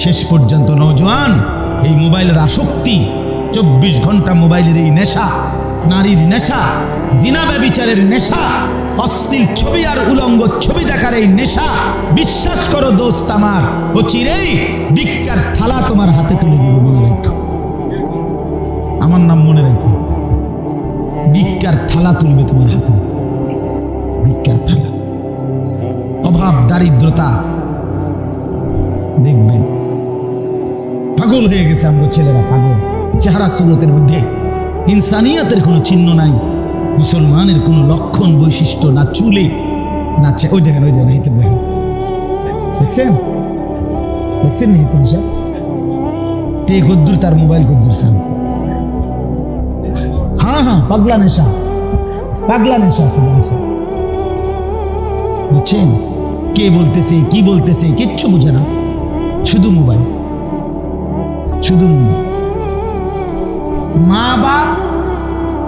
শেষ পর্যন্ত নওজোয়ান এই মোবাইলের আসক্তি, 24 ঘন্টা মোবাইলের এই নেশা, নারীর নেশা, জিনা ব্যভিচারের নেশা, অশ্লীল ছবি আর উলঙ্গ ছবি দেখার এই নেশা, বিশ্বাস করো দোস্ত আমার, ও চিরেই ভিক্ষার থালা তোমার হাতে তুলে দিবে, মনে রাখো। আমার নাম মনে রাখো, ভিক্ষার থালা তুলবে তোমার হাতে, ভিক্ষার থালা। অভাব, দারিদ্রতা দেখবেন, পাগল হয়ে গেছে আমরা ছেলেরা, পাগল। চেহারা সুরতের মধ্যে ইনসানিয়তের কোনো চিহ্ন নাই, মুসলমানের কোনো লক্ষণ বৈশিষ্ট্য, না চুলে না। ওই দেখেন, হিতে দেখেন, দেখছেন নি হিতে হিসাব, তে গদ্দুর তার মোবাইল গদ্দুর সাম। হ্যাঁ, পাগলা নেশা, বুঝছেন? কে বলতেছে, কি বলতেছে, কিচ্ছু বুঝে না, শুধু মোবাইল, শুধু মোবাইল। মা বাপ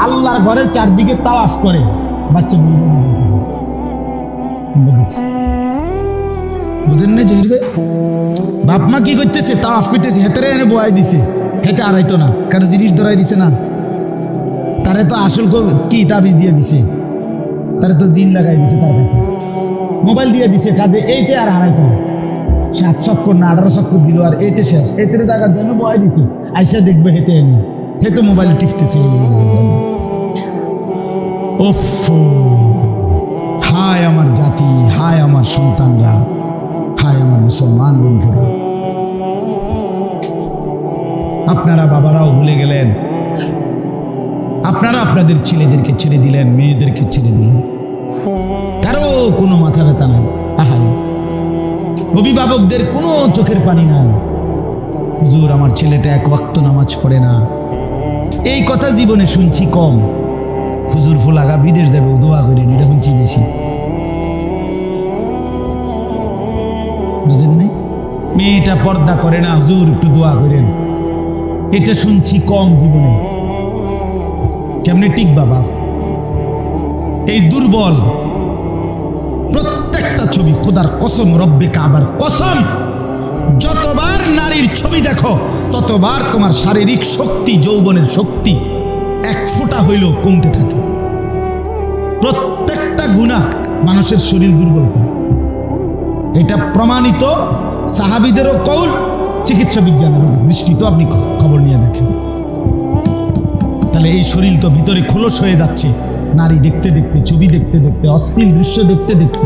আল্লাহর ঘরের চারদিকে তাওয়াফ করে, বাচ্চা বুঝেন না? জহির ভাই, বাপ মা কি করতেছে? তাওয়াফ করতেছে, হেতারে এনে বয়াই দিছে, হেঁটে আড়াইতো না, কারো জিনিস ধরাই দিছে না, তারে তো আসল কি তাবিজ দিয়ে দিছে, তারে তো জিন লাগাই দিছে তার কাছে, মোবাইল দিয়ে দিছে কাজে, এইতে আর হারাইতো না। 7 চক্কর না 18 চক্কর দিল, আর এইতে শেষ। এইতে জায়গার জন্য বয় দিছে, আইসা দেখবে হেতে এনে হেতে মোবাইলে টিপতেছে। ওফ, হায় আমার জাতি, হায় আমার সন্তানরা, হায় আমার মুসলমান বন্ধুরা। আপনারা বাবারাও ভুলে গেলেন, আপনারা আপনাদের ছেলেদেরকে ছেড়ে দিলেন, মেয়েদেরকে ছেড়ে দিলেন, কারো কোনো মাথা ব্যথা নাই। আহারে, অভিভাবকদের কোনো চোখের পানি নাই। হুজুর আমার ছেলেটা 1 ওয়াক্ত নামাজ পড়ে না, এই কথা জীবনে শুনছি কম। হুজুর ফুলাগা বিদেশ যাবে, দোয়া করেন, এটা শুনছি বেশি। বুঝেন নাই? মেয়েটা পর্দা করে না, হুজুর একটু দোয়া করেন, এটা শুনছি কম জীবনে। কেমনে টিকবা বাপ? এই দুর্বল প্রত্যেকটা ছবি, খোদার কসম, রব্বে কাবার কসম, যতবার নারীর ছবি দেখো ততবার তোমার শারীরিক শক্তি, যৌবনের শক্তি 1 ফোঁটা হইলেও কমতে থাকে। প্রত্যেকটা গুনাহ মানুষের শরীর দুর্বল করে, এটা প্রমাণিত। সাহাবীদেরও কৌল, চিকিৎসা বিজ্ঞানের দৃষ্টিতে আপনি খবর নিয়ে দেখেন। তাহলে এই শরীর তো ভিতরে খোলস হয়ে যাচ্ছে, নারী দেখতে দেখতে, ছবি দেখতে দেখতে, অশ্লীল দৃশ্য দেখতে দেখতে,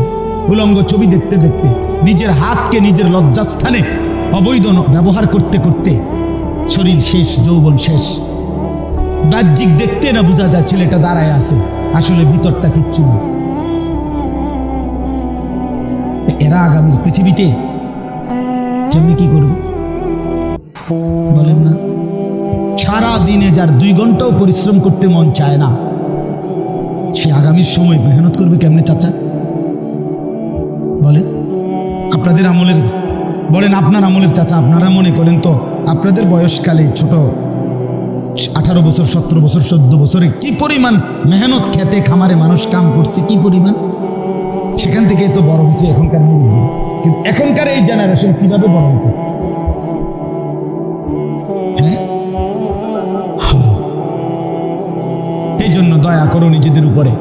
উলঙ্গ ছবি দেখতে দেখতে, নিজের হাতকে নিজের লজ্জাস্থানে অবৈধ ব্যবহার করতে করতে শরীর শেষ, যৌবন শেষ। বাহ্যিক দেখতে না বোঝা যায় ছেলেটা দাঁড়ায় আছে, আসলে ভিতরটা কিচ্ছু না। এরা আগামীর পৃথিবীতে কেমনি কি করবে বলেন না? সারা দিনে যার 2 ঘন্টাও পরিশ্রম করতে মন চায় না, সে আগামীর সময় মেহনত করবে কেমনে চাচা? বলেন আপনাদের আমলের, বলেন আপনার আমলের চাচা, আপনারা মনে করেন তো আপনাদের বয়সকালে ছোট 18 বছর, 17 বছর, 14 বছরে কি পরিমাণ মেহনত, খেতে খামারে মানুষ কাম করছে, কি পরিমাণ, সেখান থেকে তো বড় হয়েছে এখনকার মুরব্বী। কিন্তু এখনকার এই জেনারেশন কিভাবে বড় হতেছে? এই জন্য দয়া করো নিজেদের উপরে।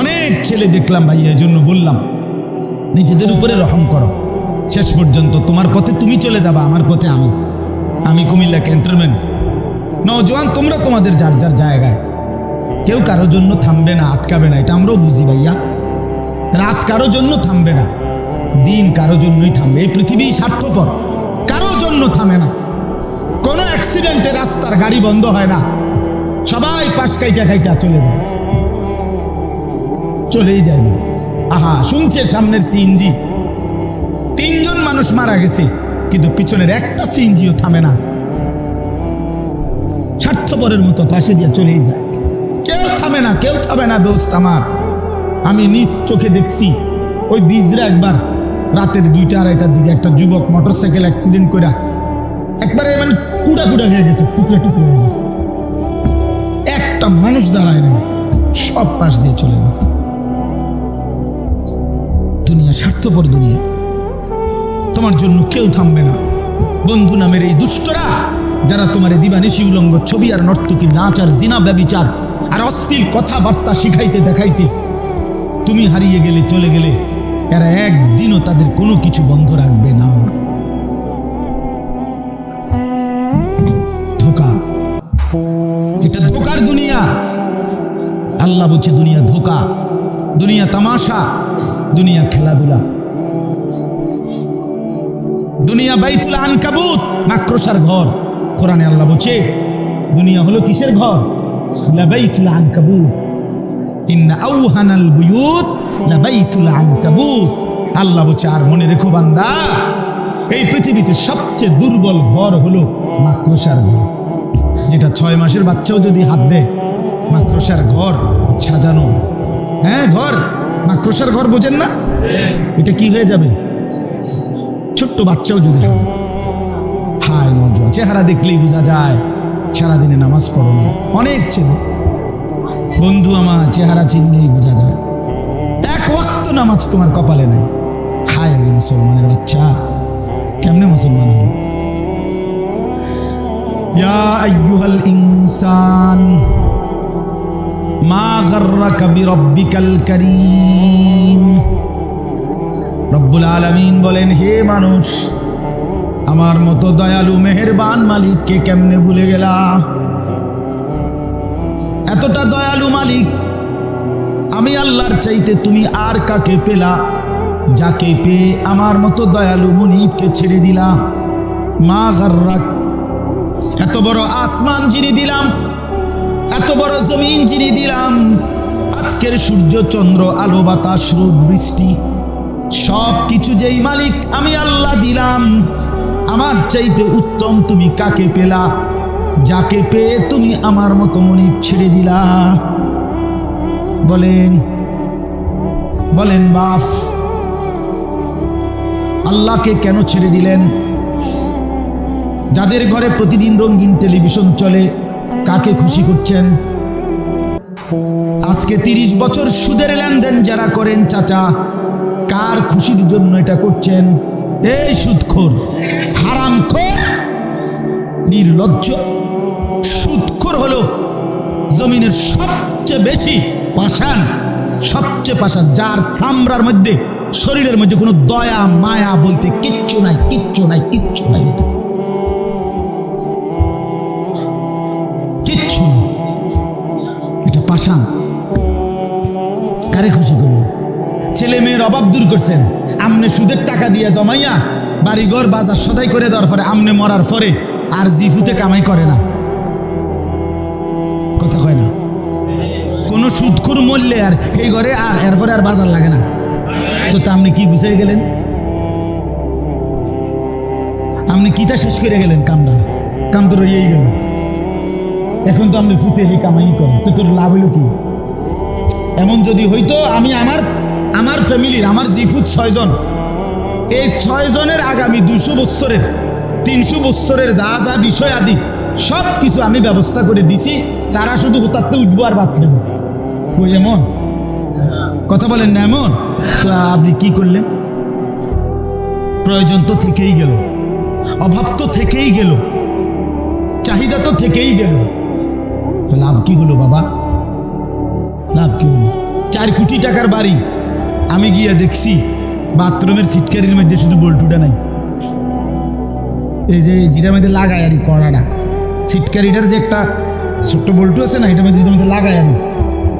অনেক ছেলে দেখলাম ভাই, এই জন্য বললাম নিজেদের উপরে রহম করো। শেষ পর্যন্ত তোমার পথে তুমি চলে যাবা, আমার পথে আমি। আমি কুমিল্লা ক্যান্টনমেন্ট নওজোয়ান, তোমরা তোমাদের যার যার জায়গায়, কেউ কারো জন্য থামবে না, আটকাবে না, এটা আমরাও বুঝি ভাইয়া। রাত কারো জন্য থামবে না, দিন কারো জন্যই থামবে। এই পৃথিবী স্বার্থপর, কারো জন্য থামে না। কোনো অ্যাক্সিডেন্টে রাস্তার গাড়ি বন্ধ হয় না, সবাই পাশ কাইটা কাইটা চলে যায়, চলেই যায়। আহা, শুনছে সামনের সিএনজি, 3 জন মানুষ মারা গেছে, কিন্তু পিছনের একটা সিএনজিও থামে না, স্বার্থপরের মতো পাশে দিয়ে চলেই যায়। কেউ থামে না, কেউ থামে না দোস্ত আমার। আমি নিজ চোখে দেখছি, ওই বিজরা একবার রাতের 2টা-2:30টার দিকে একটা যুবক মোটরসাইকেল অ্যাক্সিডেন্ট করে একবারে মানে কুড়া কুড়া হয়ে গেছে, টুকরা টুকরা হয়ে গেছে। একটা মানুষ দাঁড়ায় না, সব পাশ দিয়ে চলে গেছে। দুনিয়া স্বার্থপর দুনিয়া, তোমার জন্য কেউ থামবে না। বন্ধু নামের এই দুষ্টরা যারা তোমার দিবানিশি উলঙ্গ ছবি আর নর্তকী নাচ আর জিনা ব্যভিচার আর অশ্লীল কথাবার্তা শিখাইছে, দেখাইছে, তুমি হারিয়ে গেলে, চলে গেলে, এরা একদিনও তাদের কোনো কিছু বন্ধ রাখবে না। ধোঁকা, এটা ধোঁকার দুনিয়া। আল্লাহ বলছে দুনিয়া ধোঁকা, দুনিয়া তামাশা, দুনিয়া খেলাধুলা, দুনিয়া বাইতুল আনকাবুত, মাকড়সার ঘর। কোরআনে আল্লাহ বলছে দুনিয়া হলো কিসের ঘর? লাবাইতুল আনকাবুত, ইন্না আওহানাল বুয়ুত লাবাইতুল আনকাবুত। আল্লাহ বলছে আর মনে রেখো বান্দা, এই পৃথিবীতে সবচেয়ে দুর্বল ঘর হলো মাকড়সার ঘর। যেটা 6 মাসের বাচ্চাও যদি হাত দেয়, মাকড়সার ঘর সাজানো, হ্যাঁ ঘর, মাকড়সার ঘর বোঝেন না? এটা কি হয়ে যাবে? ছোট্ট বাচ্চাও যদি হাত, হায় নওজোয়ান, চেহারা দেখলেই বোঝা যায় সারাদিনে নামাজ পড়ো না। অনেক ছেলে বন্ধু আমার চেহারা চিনলেই বোঝা যায় 1 ওয়াক্ত নামাজ তোমার কপালে নেই। হায় রে মুসলমানের বাচ্চা, কেমনে মুসলমান হল? ইয়া আইয়ুহাল ইনসান মা গাররাকা বিরাব্বিকাল কারীম। রব্বুল আলামিন বলেন, হে মানুষ, আমার মতো দয়ালু মেহেরবান মালিককে কেমনে ভুলে গেলা? এতটা দয়ালু মালিক আমি আল্লাহর চাইতে তুমি আর কাকে পেলা, যাকে পেয়ে আমার মতো দয়ালু মুনিবকে ছেড়ে দিলা? মা গাররাক, এত বড় আসমান যিনি দিলাম, এত বড় জমিন যিনি দিলাম, আজকের সূর্য চন্দ্র আলো বাতাস রোদ বৃষ্টি সব কিছু যেই মালিক আমি আল্লাহ দিলাম, আমার চাইতে উত্তম তুমি কাকে পেলা, যাকে পেয়ে তুমি আমার মতো মুনিব ছেড়ে দিলা? বলেন বলেন বাপ, আল্লাহকে কেন ছেড়ে দিলেন? যাদের ঘরে প্রতিদিন রঙিন টেলিভিশন চলে, কাকে খুশি করছেন? আজকে 30 বছর সুদের লেনদেন যারা করেন চাচা, কার খুশির জন্য এটা করছেন? এই সুদখোর, হারামখোর, নির্লজ্জ সুদখোর হলো জমিনের সবচেয়ে বেশি পাষাণ, সবচেয়ে পাষাণ, যার চামড়ার মধ্যে, শরীরের মধ্যে কোনো দয়া মায়া বলতে কিচ্ছু নাই, কিচ্ছু নাই, কিচ্ছু নাই, কিচ্ছু নাই, এটা পাষাণ। কারে খুশি করলেন? ছেলে মেয়ের অভাব দূর করছেন, আমনে সুদের টাকা দিয়ে জমাইয়া বাড়িঘর বাজার সদাই করে দেওয়ার পরে আমনে মরার পরে আর জিফুতে কামাই করে না, কথা কয় না। কোন সুদখোর মরলে আর এই ঘরে আর এরপরে আর বাজার লাগে না, তো তা আপনি কি গুছিয়ে গেলেন? আপনি কিটা শেষ করে গেলেন? কামটা কাম তো রইয়েই গেল, এখন তো আপনি ফুতে এই কামাই করেন, তো তোর লাভ হইল কি? এমন যদি হইতো আমি আমার ফ্যামিলির, আমার জিফুত 6 জন, এই 6 জনের আগামী 200 বছরের 300 বছরের যা যা বিষয় আদি সব কিছু আমি ব্যবস্থা করে দিছি, তারা শুধু হুতাতে উঠবো আর বাদ খাবো। ওই এমন কথা বলেন না? এমন তো আপনি কি করলেন? প্রয়োজন তো থেকেই গেল, অভাব তো থেকেই গেল, চাহিদা তো থেকেই গেল, লাভ কি হলো বাবা? লাভ কি হলো? 4 কোটি টাকার বাড়ি, আমি গিয়া দেখছি বাথরুমের সিটকারির মধ্যে শুধু বল্টুটা নাই, এই যে যেটার মধ্যে লাগায় আর কড়াটা, সিটকারিটার যে একটা ছোট্ট বল্টু আছে না, এটার মধ্যে লাগায় আর।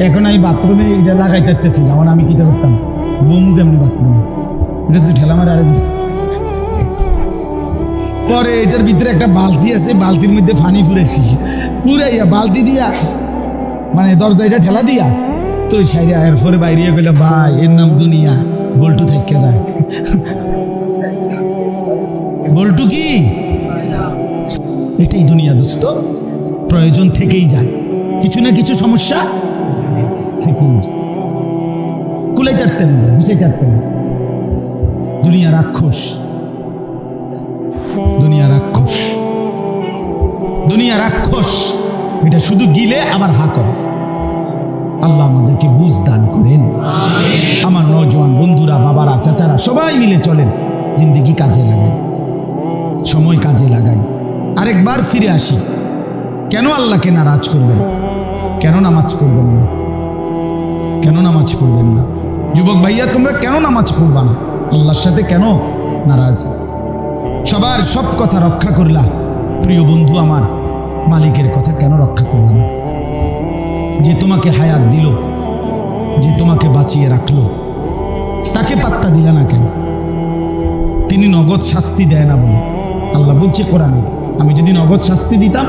এখন আমি বাথরুমে এটা লাগাই থাকতেছি, আমার আমি কিতা করতাম, বমু কেমনি বাথরুমে, এটা যদি ঠেলা মারে আরে। পরে এটার ভিতরে একটা বালতি আছে, বালতির মধ্যে পানি পুরাইছি, পুরাইয়া বালতি দিয়া মানে দরজা এটা ঠেলা দিয়া তো সাইরে আয়ের পরে বাইরে গেলে, ভাই এর নাম দুনিয়া, বল্টু থাইকে যায়। বল্টু কি? এটাই দুনিয়া দোস্ত, প্রয়োজন থেকেই যায়, কিছু না কিছু সমস্যা থেকেই যায়, কুলাই চাটতেন না, বুঝাই চাটতেন না। দুনিয়া রাক্ষস, দুনিয়া রাক্ষস, দুনিয়া রাক্ষস, এটা শুধু গিলে আবার হা করে। আল্লাহ আমাদেরকে বুঝ দান করেন। আমার নওজোয়ান বন্ধুরা, বাবারা, চাচারা সবাই মিলে চলেন, জিন্দেগি কাজে লাগাই, সময় কাজে লাগাই, আরেকবার ফিরে আসি। কেন আল্লাহকে নারাজ করবেন? কেন নামাজ পড়বেন না? কেন নামাজ পড়বেন না? যুবক ভাইয়া, তোমরা কেন নামাজ পড়বা না? আল্লাহর সাথে কেন নারাজ? সবার সব কথা রক্ষা করলা, প্রিয় বন্ধু আমার মালিকের কথা কেন রক্ষা করলাম? যে তোমাকে হায়াত দিল, যে তোমাকে বাঁচিয়ে রাখলো, তাকে পাত্তা দিলা না কেন? তিনি নগদ শাস্তি দেয় না বলে আল্লাহ বলছে কোরআনে, আমি যদি নগদ শাস্তি দিতাম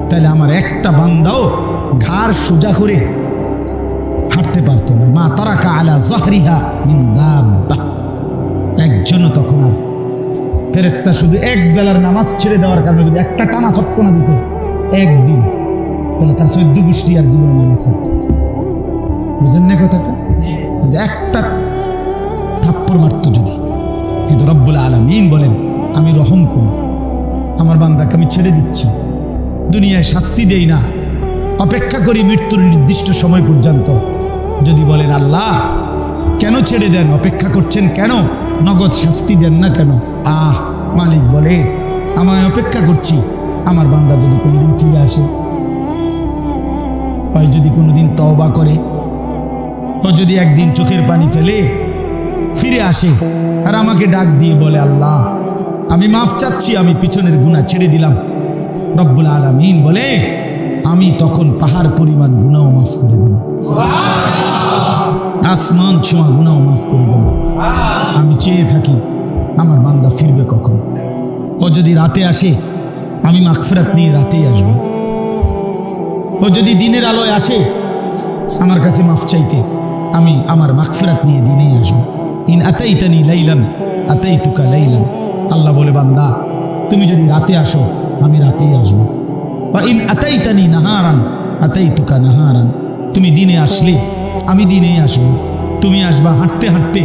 তাহলে আমার একটা বান্দাও ঘাড় সোজা করে হাঁটতে পারতো না। মা তারাকা আলা যাহরিহা মিন দাব্বা, একজনও তখন আর ফেরেশতা শুধু এক বেলার নামাজ ছেড়ে দেওয়ার কারণে যদি একটা টানা সপ্ত না দিত একদিন, তাহলে তার 14 গোষ্ঠী আর জীবনে নামাজ। বুঝেন না কথাটা? যদি একটা থাপ্পড় মারত যদি, কিন্তু রব্বুল আলামিন বলেন আমি রহম করি, আমার বান্দাকে আমি ছেড়ে দিচ্ছি, দুনিয়ায় শাস্তি দেই না, অপেক্ষা করি মৃত্যুর নির্দিষ্ট সময় পর্যন্ত। যদি বলেন আল্লাহ কেন ছেড়ে দেন, অপেক্ষা করছেন কেন, নগদ শাস্তি দেন না কেন? মালিক বলে আমায় অপেক্ষা করছি, আমার বান্দা যদি কোনোদিন ফিরে আসে, হয় যদি কোনোদিন তওবা করে, ও যদি একদিন চোখের পানি ফেলে, ফিরে আসে আর আমাকে ডাক দিয়ে বলে, আল্লাহ আমি মাফ চাচ্ছি, আমি পিছনের গুনাহ ছেড়ে দিলাম। রব্বুল আলামিন বলে, আমি তখন পাহাড় পরিমাণ গুনাহ মাফ করে দেব, আসমান ছোঁয়া গুনাহ মাফ করে দেব। আমি চেয়ে থাকি আমার বান্দা ফিরবে কখন। ও যদি রাতে আসে, আমি মাগফিরাত নিয়ে রাতেই আসব। ও যদি দিনের আলোয় আসে আমার কাছে মাফ চাইতে, আমি আমার মাগফিরাত নিয়ে দিনেই আসব। ইন আতাইতানি লাইলান আতাইতুকা লাইলান। আল্লাহ বলে, বান্দা তুমি যদি রাতে আসো আমি রাতেই আসব। বা ইন আতাইতানি নাহারান আতাইতুকা নাহারান। তুমি দিনে আসলে আমি দিনেই আসব। তুমি আসবা হাঁটতে হাঁটতে,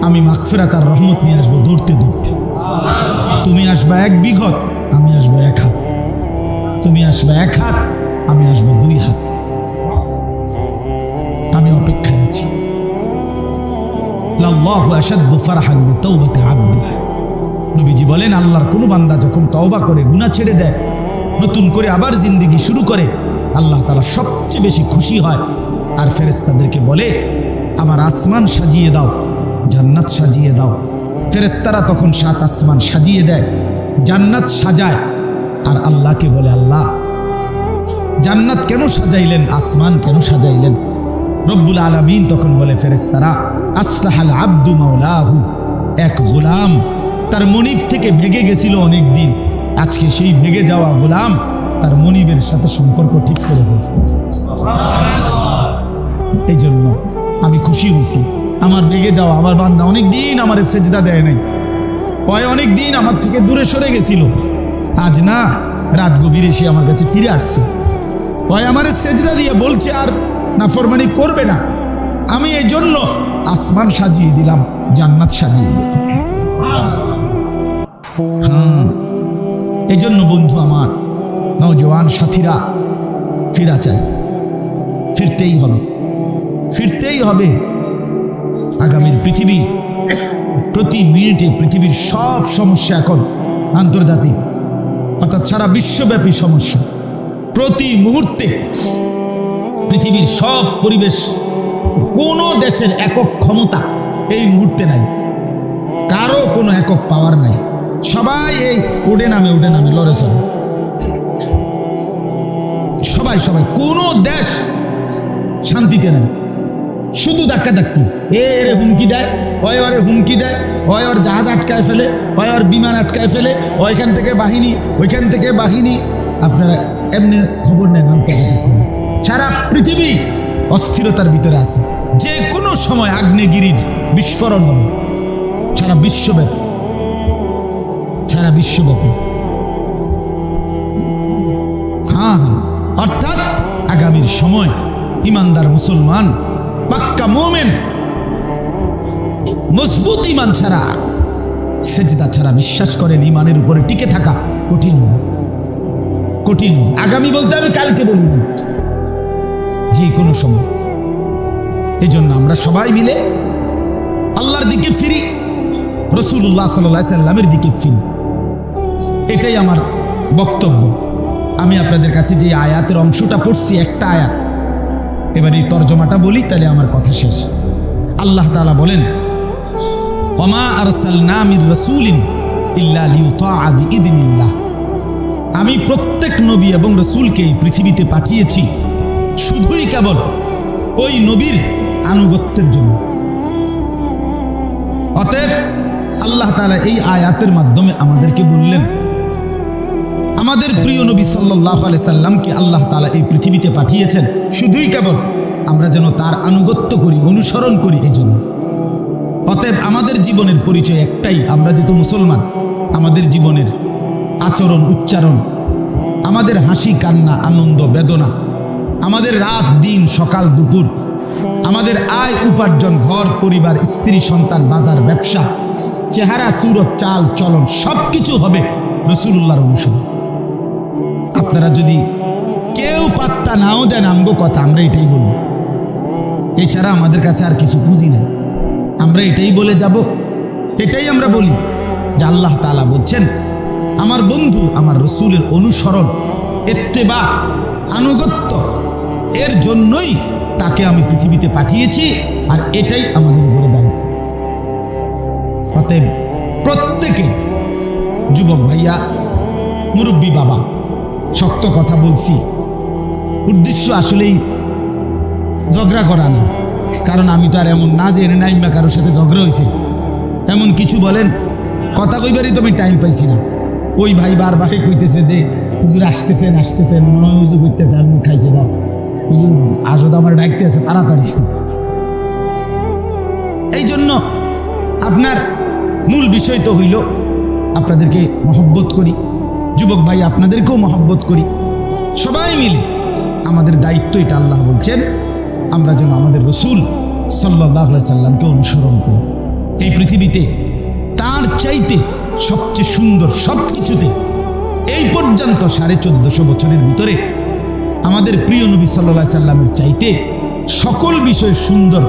আমি মাগফিরাত আর রহমত নিয়ে আসবো দৌড়তে দৌড়তে। তুমি আসবা 1 বিঘত, আমি আসবো 1 হাত। তুমি আসবা 1 হাত, আমি আসবো 2 হাত। আমি অপেক্ষায় আছি। লাল্লাহু আশাদ্দু ফারহান বিতাওবাতি আবদি। নবীজি বলেন, আল্লাহর কোন বান্দা যখন তওবা করে, গুনাহ ছেড়ে দেয়, নতুন করে আবার জিন্দেগি শুরু করে, আল্লাহ তাআলা সবচেয়ে বেশি খুশি হয়। আর ফেরেশতাদেরকে বলে, আমার আসমান সাজিয়ে দাও, জান্নাত সাজিয়ে দাও। ফেরেশতারা তখন 7 আসমান সাজিয়ে দেয়, জান্নাত সাজায়। আর আল্লাহকে বলে, আল্লাহ জান্নাত কেন সাজাইলেন, আসমান কেন সাজাইলেন? রব্বুল আলামিন তখন বলে, ফেরেশতারা, আসলাহাল আব্দু মাওলাহু। এক গোলাম তার মনিব থেকে ভেগে গেছিল অনেক দিন, আজকে সেই ভেগে যাওয়া গোলাম তার মনিবের সাথে সম্পর্ক ঠিক করে ফেলছে। এই জন্য আমি খুশি হয়েছি। আমার ভেগে যাওয়া আমার বান্দা অনেক দিন আমার সেজদা দেয় নাই, অনেক দিন আমার থেকে দূরে সরে গেছিল। আজ না, রাত গভীরে এসে আমার কাছে ফিরে আসছে। আমার সেজদা দিয়ে বলছে আর নাফরমানি করবে না। আমি এই জন্য আসমান সাজিয়ে দিলাম, জান্নাত সাজিয়ে দিলাম। হ্যাঁ, এই জন্য বন্ধু আমার, নওজোয়ান সাথীরা, ফিরা চাই, ফিরতেই হবে, ফিরতেই হবে। আগামীর পৃথিবী, প্রতি মিনিটে পৃথিবীর সব সমস্যা এখন আন্তর্জাতিক, অর্থাৎ সারা বিশ্বব্যাপী সমস্যা। প্রতি মুহূর্তে পৃথিবীর সব পরিবেশ, কোনো দেশের একক ক্ষমতা এই মুহূর্তে নাই, কারো কোনো একক পাওয়ার নাই। সবাই এই উঠে নামে লড়ে চলে, সবাই সবাই। কোনো দেশ শান্তিতে নেই, শুধু ধাক্কাধাক্কি। এর হুমকি দেয়, ওরে হুমকি দেয়, ওর জাহাজ আটকায় ফেলে, ওর বিমান আটকায় ফেলে, ওইখান থেকে বাহিনী, ওইখান থেকে বাহিনী। আপনারা এমনি খবর নেন, সারা পৃথিবী অস্থিরতার ভিতরে আছে। যে কোনো সময় আগ্নেয়গিরির বিস্ফোরণ হবে সারা বিশ্বব্যাপী, সারা বিশ্বব্যাপী। হ্যাঁ হ্যাঁ, অর্থাৎ আগামীর সময় ইমানদার মুসলমান, পাক্কা মুমিন, মজবুত ইমান ছাড়া, সেজদা ছাড়া, বিশ্বাস করেন ইমানের উপরে টিকে থাকা কঠিন, কঠিন। আগামী বলতে আমি কালকে বলি, যে কোনো সময়। এই জন্য আমরা সবাই মিলে আল্লাহর দিকে ফিরি, রাসূলুল্লাহ সাল্লাল্লাহু আলাইহি সাল্লামের দিকে ফিরি। এটাই আমার বক্তব্য। আমি আপনাদের কাছে যে আয়াতের অংশটা পড়ছি, একটা আয়াত, এবার এই তরজমাটা বলি, তাহলে আমার কথা শেষ। আল্লাহ তাআলা বলেন, ওমা আরসালনা মির রাসূলিন ইল্লা লিইউতাআ বিইذনিল্লাহ। আমি প্রত্যেক নবী এবং রাসূলকে এই পৃথিবীতে পাঠিয়েছি শুধুই কেবল ওই নবীর আনুগত্যের জন্য। অতএব আল্লাহ তাআলা এই আয়াতের মাধ্যমে আমাদেরকে বললেন, আমাদের প্রিয় নবী সাল্লাল্লাহু আলাইহি সাল্লামকে আল্লাহ তাআলা এই পৃথিবীতে পাঠিয়েছেন শুধুই কেবল আমরা যেন তার আনুগত্য করি, অনুসরণ করি, এই জন্য। অতএব আমাদের জীবনের পরিচয় একটাই, আমরা যেহেতু মুসলমান, আমাদের জীবনের আচরণ, উচ্চারণ, আমাদের হাসি কান্না, আনন্দ বেদনা, আমাদের রাত দিন, সকাল দুপুর, আমাদের আয় উপার্জন, ঘর পরিবার, স্ত্রী সন্তান, বাজার ব্যবসা, চেহারা সুরত, চাল চলন, সব কিছু হবে রাসূলুল্লাহর অনুসরণ। আপনারা যদি কেউ পাত্তা নাও দেন আমগো কথা, আমরা এটাই বলবো। এছাড়া আমাদের কাছে আর কিছু পুঁজি নেই, আমরা এটাই বলে যাব। এটাই আমরা বলি যে আল্লাহ তাআলা বলছেন, আমার বন্ধু আমার রাসূলের অনুসরণ, ইত্তেবা, আনুগত্য, এর জন্যই তাকে আমি পৃথিবীতে পাঠিয়েছি, আর এটাই আমাদের উপরে দায়িত্ব। অতএব প্রত্যেকে, যুবক ভাইয়া, মুরব্বী বাবা, শক্ত কথা বলছি, উদ্দেশ্য আসলেই ঝগড়া করা না, কারণ আমি তো আর এমন না যে এনে নাইমা কারোর সাথে ঝগড়া হয়েছে এমন কিছু বলেন, কথা কইবারই তো আমি টাইম পাইছি না। ওই ভাই বারবার কইতেছে যে হুজুর আসতেছেন আসতেছেন, হুজুর করতেছে, আমি খাইছে না, হুজুর আসো তো আমার ডাকতেছে তাড়াতাড়ি। এই জন্য আপনার মূল বিষয় তো হইল আপনাদেরকে মহব্বত করি, যুবক ভাই আপনাদেরকেও মহব্বত করি, সবাই মিলে আমাদের দায়িত্ব এটা। আল্লাহ বলছেন আমরা যেন আমাদের রসুল সাল্লাল্লাহু আলাইহি সাল্লামকে অনুসরণ করি। এই পৃথিবীতে তার চাইতে সবচেয়ে সুন্দর সব কিছুতে এই পর্যন্ত 1450 বছরের ভিতরে আমাদের প্রিয় নবী সাল্লাল্লাহু আলাইহি সাল্লামের চাইতে সকল বিষয় সুন্দর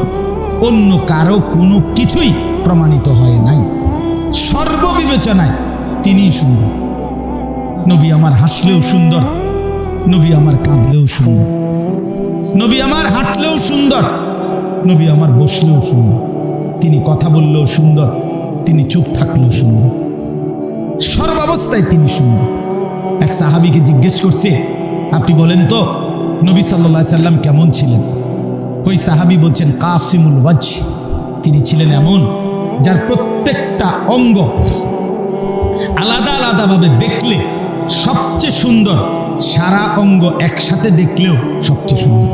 অন্য কারো কোনো কিছুই প্রমাণিত হয় নাই। সর্ববিবেচনায় তিনিই সুন্দর। নবী আমার হাসলেও সুন্দর, নবী আমার কাঁদলেও সুন্দর, নবী আমার হাঁটলেও সুন্দর, নবী আমার বসলেও সুন্দর, তিনি কথা বললেও সুন্দর, তিনি চুপ থাকলেও সুন্দর, সর্বাবস্থায় তিনি সুন্দর। এক সাহাবীকে জিজ্ঞেস করছে, আপনি বলেন তো নবী সাল্লাল্লাহু আলাইহি সাল্লাম কেমন ছিলেন? ওই সাহাবী বলছেন কাসিমুল ওয়াজহ, তিনি ছিলেন এমন যার প্রত্যেকটা অঙ্গ আলাদা আলাদাভাবে দেখলে সবচেয়ে সুন্দর, সারা অঙ্গ একসাথে দেখলেও সবচেয়ে সুন্দর।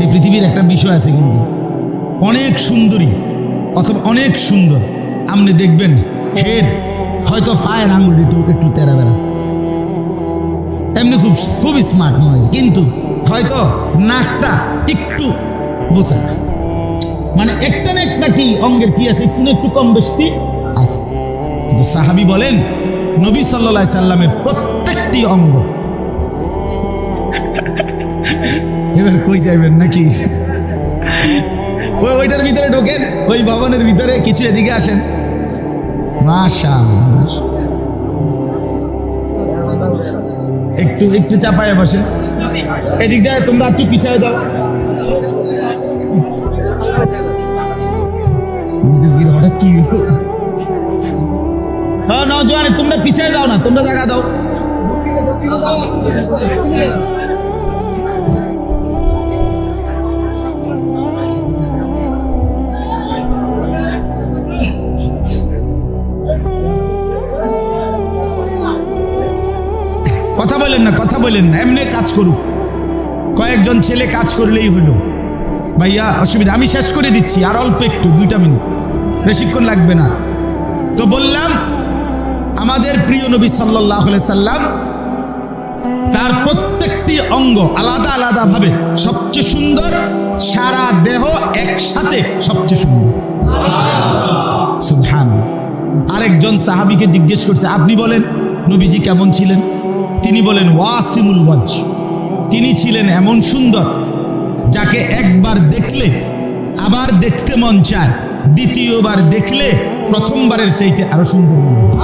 এই পৃথিবীর একটা বিষয় আছে কিন্তু, অনেক সুন্দরী অথবা অনেক সুন্দর আপনি দেখবেন হেড হয়তো ফায়ের আঙুলটি একটু তেরা বেড়া, এমনি খুব স্মার্ট মনে হয়েছে, কিন্তু হয়তো নাকটা একটু বোঝা, মানে একটা না একটা কি অঙ্গের কি আছে, একটু না একটু কম বেশি আছে। কিন্তু সাহাবী বলেন নবী সাল্লাল্লাহু আলাইহি সাল্লামের প্রত্যেকটি অঙ্গ। এবার কই যাইবেন নাকি? ওইটার ভিতরে ঢোকেন, ওই ভবনের ভিতরে কিছু এদিকে আসেন। মাশাআল্লাহ, একটু একটু চাপায় বসেন, এদিক দিয়ে তোমরা একটু পিছায় যাও। হঠাৎ কি নজওয়ান, তোমরা পিছায় যাও না, তোমরা জায়গা দাও। কথা বলেন না, কথা বলেন না, এমনি কাজ করুক, কয়েকজন ছেলে কাজ করলেই হলো। ভাইয়া অসুবিধা, আমি শেষ করে দিচ্ছি, আর অল্প একটু 2 মিনিট, বেশিক্ষণ লাগবে না। তো বললাম আমাদের প্রিয় নবী সাল্লাল্লাহু আলাইহি সাল্লাম তার প্রত্যেকটি অঙ্গ আলাদা আলাদা ভাবে সবচেয়ে সুন্দর, সারা দেহ একসাথে সবচেয়ে সুন্দর। সুবহানাল্লাহ। আরেকজন সাহাবীকে জিজ্ঞেস করছে, আপনি বলেন নবীজি কেমন ছিলেন? তিনি বলেন ওয়াসিমুল ওয়াজহ, তিনি ছিলেন এমন সুন্দর যাকে একবার দেখলে আবার দেখতে মন চায়, দ্বিতীয়বার দেখলে প্রথমবারের চাইতে আরো সুন্দর মনে হয়।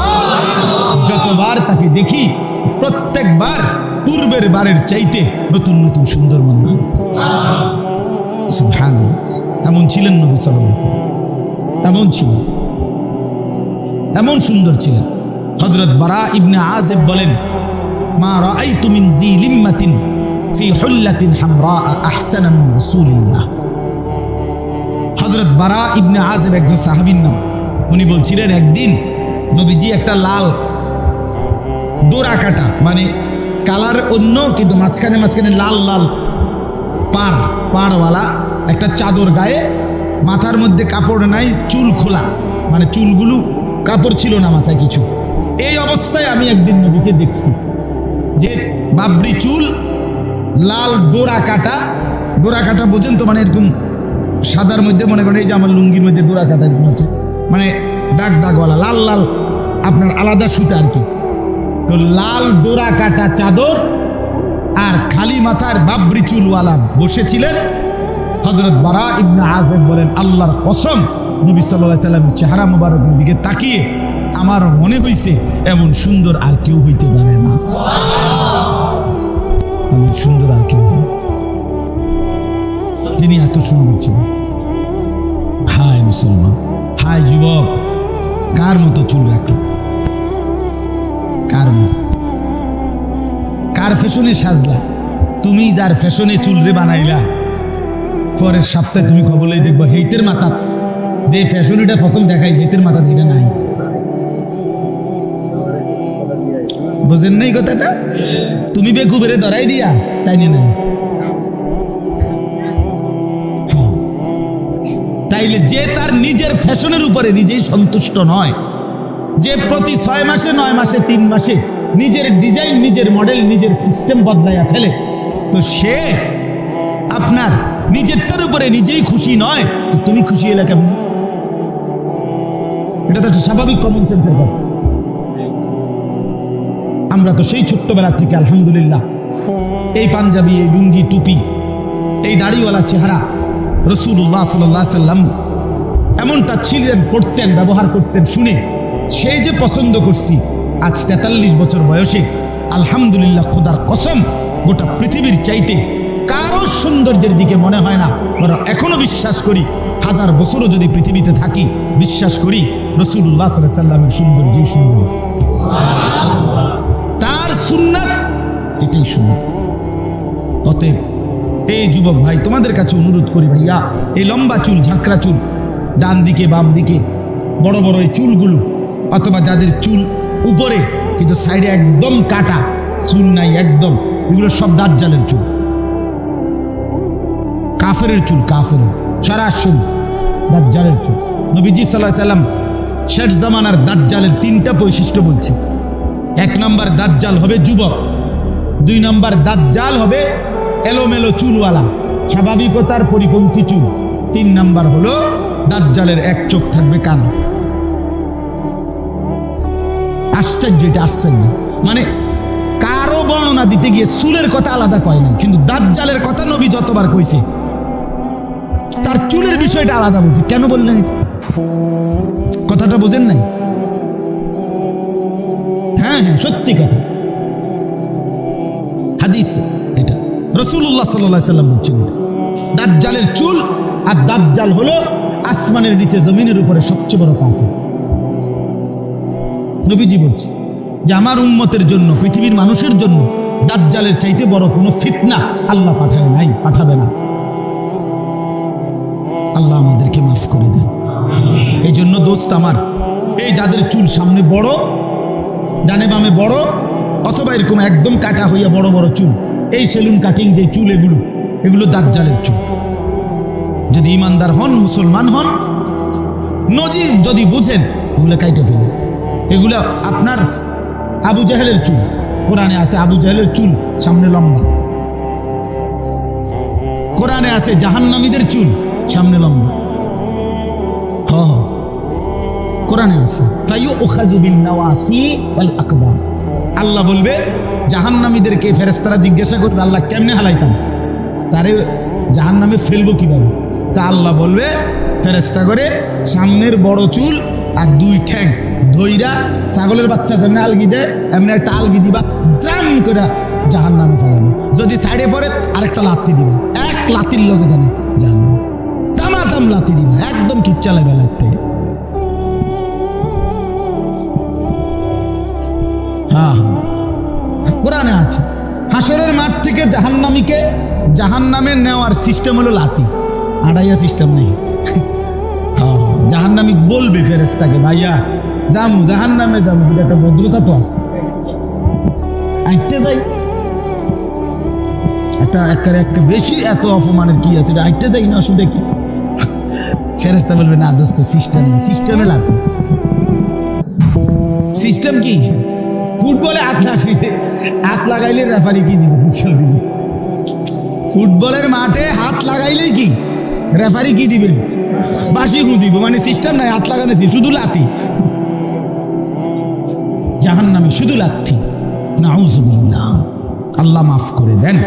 যতবার তাকে দেখি প্রত্যেকবার পূর্বের বারের চাইতে নতুন নতুন সুন্দর মনে হয়। সুবহানাল্লাহ। এমন ছিলেন নবী সাল্লাল্লাহু আলাইহি ওয়াসাল্লাম, এমন ছিলেন, এমন সুন্দর ছিলেন। হযরত বারা ইবনে আযিব বলেন, মা রাআইতু মিন জি লিম্মাতিন ফি হুল্লাতিন হামরা আহসানা মিন রাসূলিল্লাহ। হযরত বারা ইবনে আযিব একজন সাহাবীর নাম। উনি বলছিলেন একদিন নবীজি একটা লাল ডোরা কাটা, মানে কালার অন্য কিন্তু মাঝখানে মাঝখানে লাল লাল পাড়ওয়ালা একটা চাদর গায়ে, মাথার মধ্যে কাপড় নাই, চুল খোলা, মানে চুলগুলো কাপড় ছিল না মাথায় কিছু। এই অবস্থায় আমি একদিন নবীকে দেখছি যে বাবরি চুল, লাল ডোরা কাটা। ডোরা কাটা বোঝেন তো, মানে এরকম সাদার মধ্যে মনে করেন এই যে আমার লুঙ্গির মধ্যে ডোরা কাটা এরকম আছে, মানে দাগ দাগওয়ালা লাল লাল, আপনার আলাদা সুতা আর কি। তো লাল ডোরা কাটা চাদর আর খালি মাথার বাবরি চুলওয়ালা বসেছিলেন। হযরত বারা ইবনে আযিব বলেন, আল্লাহর কসম, নবী সাল্লাল্লাহু আলাইহি সাল্লামের চেহারা মোবারকের দিকে তাকিয়ে আমার মনে হইছে এমন সুন্দর আর কেউ হইতে পারে না। এমন সুন্দর আর কেউ, তিনি এত সুন্দর ছিলেন। হায় মুসলমান, হায় যুবক, কার মতো চুল রাখলো, কার মতো, কার ফ্যাশনে সাজলা? তুমি যার ফ্যাশনে চুল রে বানাইলা, পরের সপ্তাহে তুমি খবরই দেখবো হেইতের মাথা, যে ফ্যাশনটা প্রথম দেখাই হেইতের মাথা এটা নাই। বুঝেন নাই কথাটা? তুমি বেকুবেরে ধরাই দিয়া তাই নিয়ে নাই। তাইলে যে তার নিজের ফ্যাশনের উপরে নিজেই সন্তুষ্ট নয়, যে প্রতি 6 মাসে 9 মাসে 3 মাসে নিজের ডিজাইন, নিজের মডেল, নিজের সিস্টেম বদলাইয়া ফেলে, তো সে আপনার নিজেরটার উপরে নিজেই খুশি নয়, তো তুমি খুশি হলে কেমন? এটা তো একটা স্বাভাবিক কমন সেন্সের কথা। আমরা তো সেই ছোট্টবেলা থেকে আলহামদুলিল্লাহ এই পাঞ্জাবি, এই লুঙ্গি, টুপি, এই দাড়িওয়ালা চেহারা রাসূলুল্লাহ সাল্লাল্লাহু আলাইহি সাল্লাম এমনটা ছিলেন, পড়তেন, ব্যবহার করতেন শুনে সেই যে পছন্দ করছি। আজ 43 বছর বয়সে আলহামদুলিল্লাহ খোদার কসম গোটা পৃথিবীর চাইতে কারো সৌন্দর্যের দিকে মনে হয় না, বরং এখনো বিশ্বাস করি 1000 বছরও যদি পৃথিবীতে থাকি বিশ্বাস করি রাসূলুল্লাহ সাল্লাল্লাহু আলাইহি সাল্লামের সৌন্দর্যই সুন্দর, তার সুন্নাত এটাই সুন্নাত। অতএব এই যুবক ভাই, তোমাদের কাছে অনুরোধ করি ভাইয়া, এই লম্বা চুল, ঝাঁকড়া চুল, ডান দিকে বাম দিকে বড় বড় এই চুলগুলো, অথবা যাদের চুল উপরে কিন্তু সাইডে একদম কাটা, চুল নাই একদম, এগুলো সব দাজ্জালের চুল, কাফেরের চুল, কাফের সরাসরি দাজ্জালের চুল। নবীজি সাল্লাল্লাহু আলাইহি সাল্লাম শেষ জামানার দাজ্জালের 3টা বৈশিষ্ট্য বলছে। 1 নম্বর দাজ্জাল হবে যুবক, 2 নম্বর দাজ্জাল হবে এলোমেলো চুলওয়ালা, স্বাভাবিকতার পরিপন্থী চুল, 3 নম্বর হলো দাজ্জালের এক চোখ থাকবে কানা। আশ্চর্য, এটা আশ্চর্য। মানে কারো বর্ণনা দিতে গিয়ে চুলের কথা আলাদা কয় না, কিন্তু দাজ্জালের কথা নবী যতবার কইছে তার চুলের বিষয়টা আলাদা বলছে। কেন বললেন এটা? কথাটা বুঝেন নাই? হ্যাঁ হ্যাঁ, সত্যি কথা, হাদিস এটা, রাসূলুল্লাহ সাল্লাল্লাহু আলাইহি সাল্লাম বলছেন দাজ্জালের চুল। আর দাজ্জাল হলো আসমানের নিচে জমিনের উপরে সবচেয়ে বড় কাফের। নবীজি বলছে যে আমার উম্মতের জন্য, পৃথিবীর মানুষের জন্য দাজ্জালের চাইতে বড় কোনো ফিতনা আল্লাহ পাঠায় নাই, পাঠাবে না। আল্লাহ আমাদেরকে মাফ করে দেন। এই জন্য দোস্ত আমার, এই যাদের চুল সামনে বড়, ডানে বামে বড়, অথবা এরকম একদম কাটা হইয়া বড় বড় চুল, এই সেলুন কাটিং যে চুল, এগুলো দাজ্জালের চুল। যদি ইমানদার হন, মুসলমান হন, নজি যদি বুঝেন, এগুলো কাইটে ফেলেন। এগুলা আপনার আবু জাহেলের চুল, কোরআনে আছে আবু জাহেলের চুল সামনে লম্বা, কোরআনে আছে জাহান্নামীদের চুল সামনে লম্বা। কোরআনে আছে ফায়ুখাযু বিন-নাওয়াসি ওয়াল আকদাম। আল্লাহ বলবে জাহান্নামীদেরকে ফেরেশতারা জিজ্ঞাসা করবে, আল্লাহ কেমনে হালাইতাম, তারে জাহান্নামে ফেলবো কিভাবে? তা আল্লাহ বলবে ফেরেশতা করে সামনের বড় চুল আর 2 ঠ্যাং ধইরা, ছাগলের বাচ্চা যেমন আলগি দেয় এমনি একটা আলগি দিবা, ড্রাম করে জাহান্নামে ফেলাবে। যদি সাইডে পড়ে আরেকটা লাথি দিবা, এক লাথির লোকে জানে জাহান্নাম, তামাতাম লাথি দিবা, একদম কিচ্ছা লাগবে লাগতে। হ্যাঁ, কোরআনে আছে হাসরের মাঠ থেকে জাহান্নামে নেওয়ার সিস্টেম হলো লাথি, আড়াইয়া সিস্টেম নেই। জাহান্নামী বলবে ফেরেশতাকে, ভাইয়া যামু জাহান্নামে যাবো, একটা ভদ্রতা তো আছে, আইতে যাই একটা বেশি, এত অপমানের কি আছে, আইতে যাই না, আসলে কি? ফেরেশতা বলবে না দোস্ত, সিস্টেমে লাথি। সিস্টেম কি? ফুটবলে হাত লাগাইলে রেফারি কি দিবে? ফুটবলের মাঠে হাত লাগাইলেই কি রেফারি কি দিবে? বাঁশি দিব। মানে সিস্টেম নাই, হাত লাগানো, শুধু লাথি। জাহান্নামে শুধু লাথি। নাউযুবিল্লাহ, আল্লাহ মাফ করে দেন।